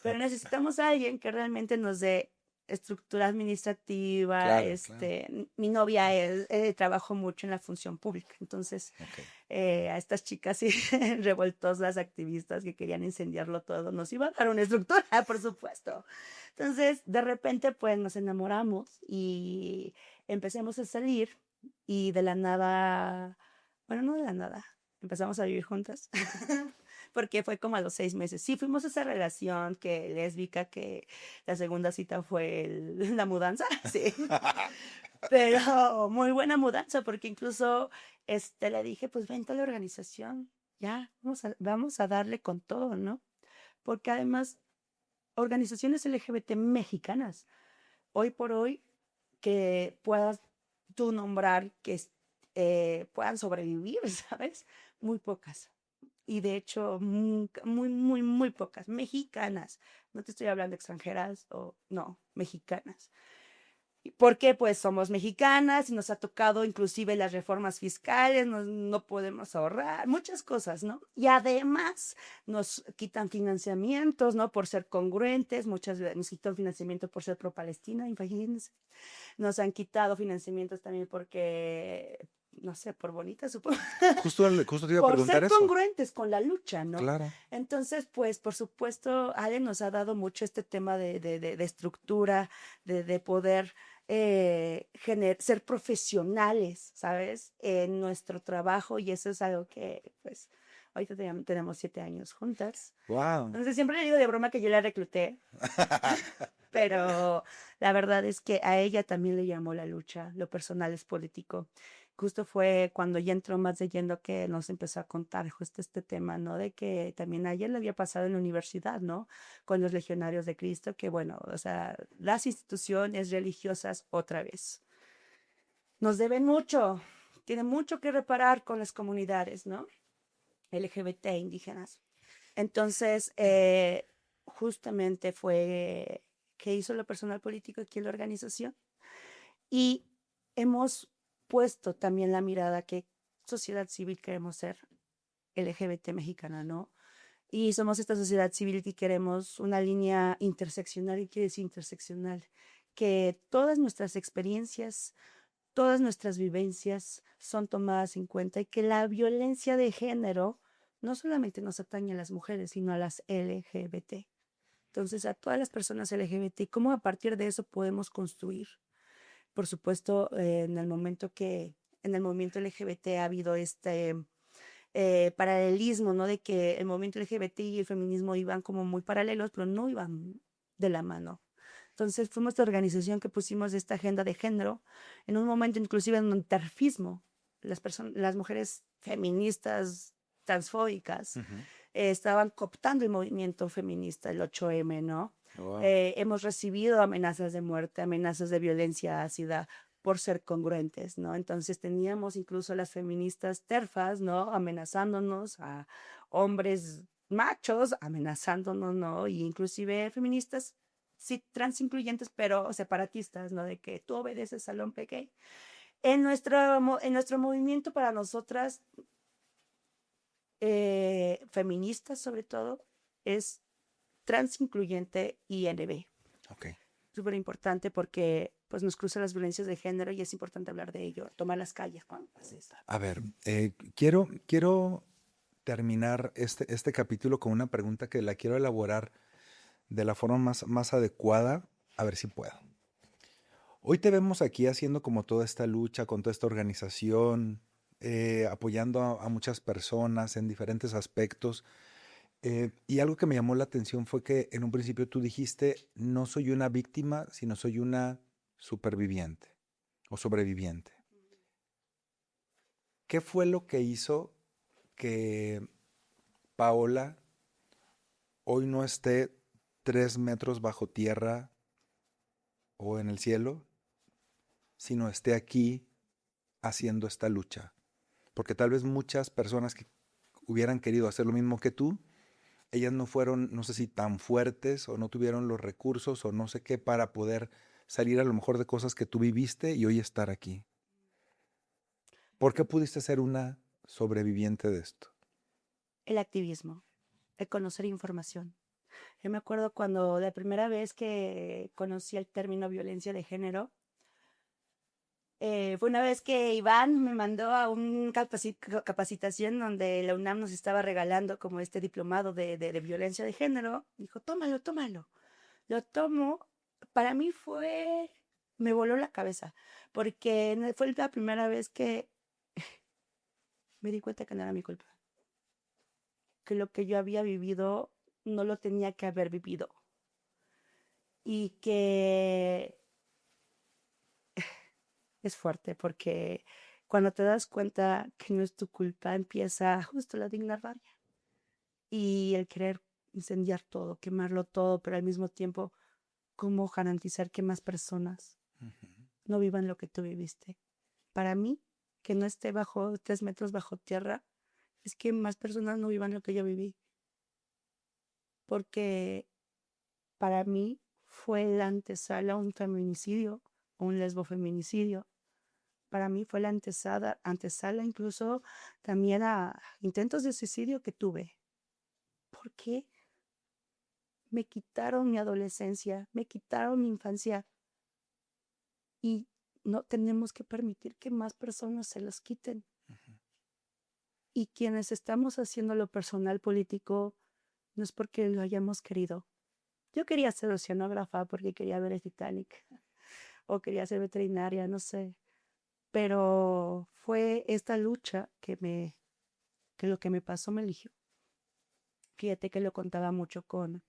Speaker 2: pero necesitamos a alguien que realmente nos dé estructura administrativa.
Speaker 1: Claro, claro.
Speaker 2: Mi novia trabajó mucho en la función pública, entonces
Speaker 1: Ok.
Speaker 2: a estas chicas sí, revoltosas, activistas que querían incendiarlo todo, nos iba a dar una estructura, por supuesto. Entonces, de repente, pues nos enamoramos y empecemos a salir y de la nada, bueno, no de la nada, empezamos a vivir juntas. Porque fue como a los 6 meses. Sí, fuimos a esa relación que lésbica, que la segunda cita fue la mudanza, sí. Pero muy buena mudanza, porque incluso le dije, pues vente a la organización, ya, vamos a darle con todo, ¿no? Porque además, organizaciones LGBT mexicanas, hoy por hoy, que puedas tú nombrar que puedan sobrevivir, ¿sabes? Muy pocas. Y de hecho, muy pocas. Mexicanas. No te estoy hablando de extranjeras o no, mexicanas. ¿Por qué? Pues somos mexicanas y nos ha tocado inclusive las reformas fiscales, no podemos ahorrar, muchas cosas, ¿no? Y además nos quitan financiamientos, ¿no? Por ser congruentes, muchas veces nos quitan financiamiento por ser pro-Palestina, imagínense. Nos han quitado financiamientos también porque no sé, por bonita, supongo,
Speaker 1: Justo te iba a
Speaker 2: por
Speaker 1: preguntar
Speaker 2: ser
Speaker 1: eso.
Speaker 2: congruentes con la lucha, ¿no?
Speaker 1: Claro.
Speaker 2: Entonces, pues, por supuesto, Ale nos ha dado mucho este tema de estructura, de poder ser profesionales, ¿sabes? En nuestro trabajo, y eso es algo que, pues, ahorita tenemos 7 años juntas.
Speaker 1: Wow.
Speaker 2: Entonces, siempre le digo de broma que yo la recluté, pero la verdad es que a ella también le llamó la lucha, lo personal es político. Justo fue cuando ya entró más de lleno que nos empezó a contar justo este tema, ¿no? De que también a ella le había pasado en la universidad, ¿no? Con los legionarios de Cristo, que bueno, o sea, las instituciones religiosas otra vez nos deben mucho, tienen mucho que reparar con las comunidades, ¿no? LGBT indígenas. Entonces, justamente fue que hizo lo personal político aquí en la organización y hemos puesto también la mirada que sociedad civil queremos ser LGBT mexicana, ¿no? Y somos esta sociedad civil que queremos una línea interseccional, y quiere decir interseccional, que todas nuestras experiencias, todas nuestras vivencias son tomadas en cuenta y que la violencia de género no solamente nos atañe a las mujeres, sino a las LGBT. Entonces, a todas las personas LGBT, ¿cómo a partir de eso podemos construir? Por supuesto, en el movimiento LGBT ha habido este paralelismo, ¿no? De que el movimiento LGBT y el feminismo iban como muy paralelos, pero no iban de la mano. Entonces fuimos la organización que pusimos esta agenda de género en un momento inclusive en un terfismo. Las mujeres feministas transfóbicas
Speaker 1: Ujú.
Speaker 2: estaban cooptando el movimiento feminista, el 8M, ¿no?
Speaker 1: Wow.
Speaker 2: Hemos recibido amenazas de muerte, amenazas de violencia ácida por ser congruentes, ¿no? Entonces teníamos incluso las feministas terfas, ¿no? Amenazándonos a hombres machos, amenazándonos, ¿no? Y inclusive feministas, sí, trans incluyentes, pero separatistas, ¿no? De que tú obedeces al hombre gay. En nuestro movimiento para nosotras, feministas sobre todo, es trans incluyente INB.
Speaker 1: Ok.
Speaker 2: Súper importante porque pues nos cruza las violencias de género y es importante hablar de ello, tomar las calles cuando pase esto.
Speaker 1: A ver, quiero terminar este capítulo con una pregunta que la quiero elaborar de la forma más adecuada, a ver si puedo. Hoy te vemos aquí haciendo como toda esta lucha con toda esta organización, apoyando a muchas personas en diferentes aspectos. Y algo que me llamó la atención fue que en un principio tú dijiste, no soy una víctima, sino soy una superviviente o sobreviviente. ¿Qué fue lo que hizo que Paola hoy no esté 3 metros bajo tierra o en el cielo, sino esté aquí haciendo esta lucha? Porque tal vez muchas personas que hubieran querido hacer lo mismo que tú, ellas no fueron, no sé si tan fuertes o no tuvieron los recursos o no sé qué para poder salir a lo mejor de cosas que tú viviste y hoy estar aquí. ¿Por qué pudiste ser una sobreviviente de esto?
Speaker 2: El activismo, el conocer información. Yo me acuerdo cuando la primera vez que conocí el término violencia de género, fue una vez que Iván me mandó a una capacitación donde la UNAM nos estaba regalando como este diplomado de violencia de género. Dijo, tómalo, tómalo. Lo tomo. Para mí me voló la cabeza, porque fue la primera vez que me di cuenta que no era mi culpa, que lo que yo había vivido no lo tenía que haber vivido y que es fuerte porque cuando te das cuenta que no es tu culpa, empieza justo la digna rabia y el querer incendiar todo, quemarlo todo, pero al mismo tiempo, ¿cómo garantizar que más personas
Speaker 1: Ujú.
Speaker 2: no vivan lo que tú viviste? Para mí, que no esté bajo 3 metros bajo tierra, es que más personas no vivan lo que yo viví, porque para mí fue la antesala a un feminicidio, o un lesbofeminicidio. Para mí fue la antesala incluso también a intentos de suicidio que tuve. ¿Por qué? Me quitaron mi adolescencia, me quitaron mi infancia y no tenemos que permitir que más personas se los quiten. Y quienes estamos haciendo lo personal político, no es porque lo hayamos querido. Yo quería ser oceanógrafa porque quería ver el Titanic, o quería ser veterinaria, no sé. Pero fue esta lucha que lo que me pasó me eligió. Fíjate que lo contaba mucho con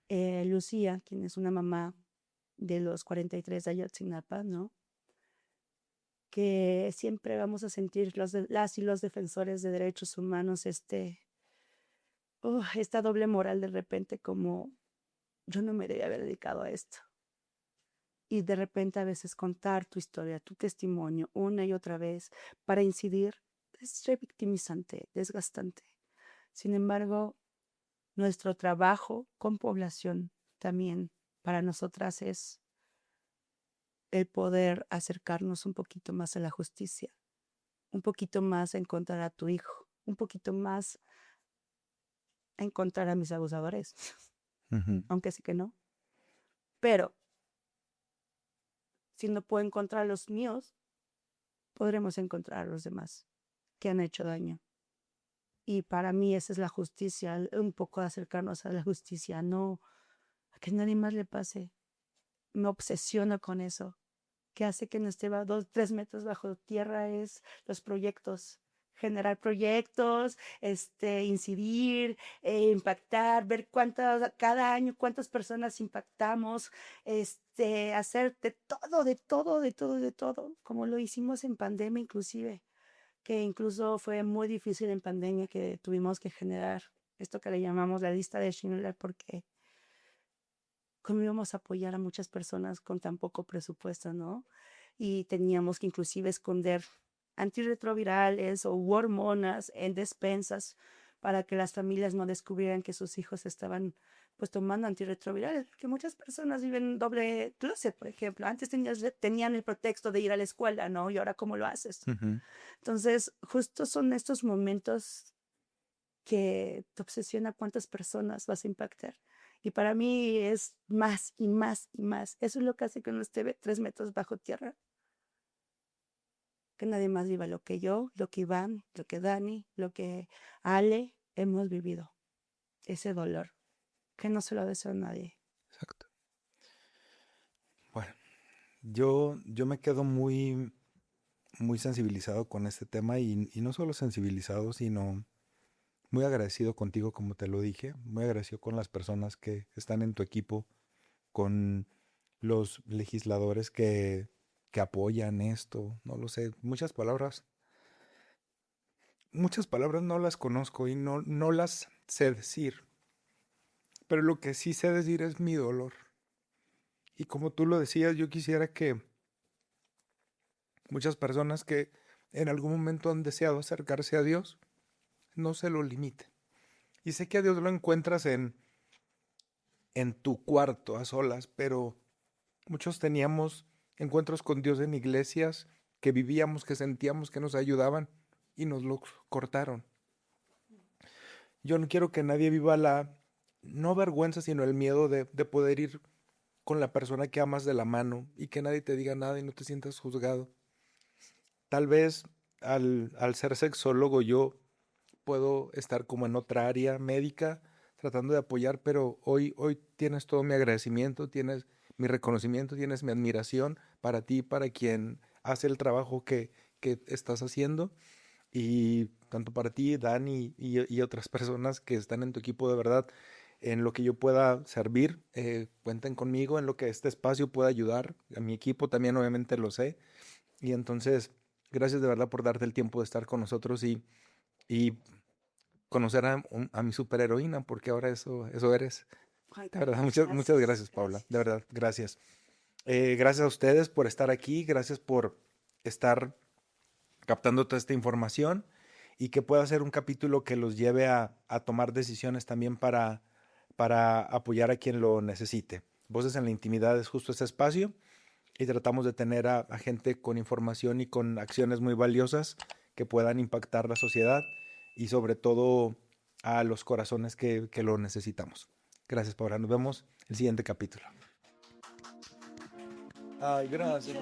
Speaker 2: Lucía, quien es una mamá de los 43 de Ayotzinapa, ¿no? Que siempre vamos a sentir las y los defensores de derechos humanos esta doble moral de repente como yo no me debía haber dedicado a esto. Y de repente a veces contar tu historia, tu testimonio una y otra vez para incidir es revictimizante, desgastante. Sin embargo, nuestro trabajo con población también para nosotras es el poder acercarnos un poquito más a la justicia, un poquito más a encontrar a tu hijo, un poquito más a encontrar a mis abusadores, aunque sí que no. Pero si no puedo encontrar a los míos, podremos encontrar a los demás que han hecho daño. Y para mí esa es la justicia, un poco de acercarnos a la justicia, no a que nadie más le pase. Me obsesiono con eso. Que hace que no esté 2, 3 metros bajo tierra es los proyectos. Generar proyectos, incidir, impactar, ver cada año cuántas personas impactamos, hacer de todo, de todo, de todo, de todo, como lo hicimos en pandemia inclusive, que incluso fue muy difícil en pandemia que tuvimos que generar esto que le llamamos la lista de Schindler, porque cómo íbamos a apoyar a muchas personas con tan poco presupuesto, ¿no? Y teníamos que inclusive esconder antirretrovirales o hormonas en despensas para que las familias no descubrieran que sus hijos estaban pues tomando antirretrovirales, porque muchas personas viven en doble closet, por ejemplo. Antes tenían el pretexto de ir a la escuela, ¿no? Y ahora, ¿cómo lo haces? Entonces, justo son estos momentos que te obsesiona cuántas personas vas a impactar. Y para mí es más y más y más. Eso es lo que hace que uno esté 3 metros bajo tierra. Que nadie más viva lo que yo, lo que Iván, lo que Dani, lo que Ale hemos vivido. Ese dolor, que no se lo deseo a nadie.
Speaker 1: Exacto. Bueno, yo me quedo muy, muy sensibilizado con este tema y no solo sensibilizado, sino muy agradecido contigo, como te lo dije, muy agradecido con las personas que están en tu equipo, con los legisladores que apoyan esto, no lo sé, muchas palabras no las conozco y no las sé decir, pero lo que sí sé decir es mi dolor. Y como tú lo decías, yo quisiera que muchas personas que en algún momento han deseado acercarse a Dios, no se lo limiten. Y sé que a Dios lo encuentras en tu cuarto a solas, pero muchos teníamos encuentros con Dios en iglesias que vivíamos, que sentíamos que nos ayudaban y nos lo cortaron. Yo no quiero que nadie viva no vergüenza, sino el miedo de poder ir con la persona que amas de la mano y que nadie te diga nada y no te sientas juzgado. Tal vez al ser sexólogo yo puedo estar como en otra área médica tratando de apoyar, pero hoy tienes todo mi agradecimiento, tienes mi reconocimiento, tienes mi admiración para ti, para quien hace el trabajo que estás haciendo y tanto para ti, Dani y otras personas que están en tu equipo de verdad, en lo que yo pueda servir, cuenten conmigo, en lo que este espacio pueda ayudar, a mi equipo también obviamente lo sé, y entonces gracias de verdad por darte el tiempo de estar con nosotros y conocer a mi superheroína, porque ahora eso eres.
Speaker 2: Juan
Speaker 1: De verdad,
Speaker 2: Carlos,
Speaker 1: muchas
Speaker 2: gracias,
Speaker 1: gracias, Paula. De
Speaker 2: gracias.
Speaker 1: verdad, gracias. Gracias a ustedes por estar aquí, gracias por estar captando toda esta información y que pueda ser un capítulo que los lleve a tomar decisiones también para apoyar a quien lo necesite. Voces en la Intimidad es justo este espacio y tratamos de tener a gente con información y con acciones muy valiosas que puedan impactar la sociedad y sobre todo a los corazones que lo necesitamos. Gracias, Paula. Nos vemos el siguiente capítulo. Ay, gracias.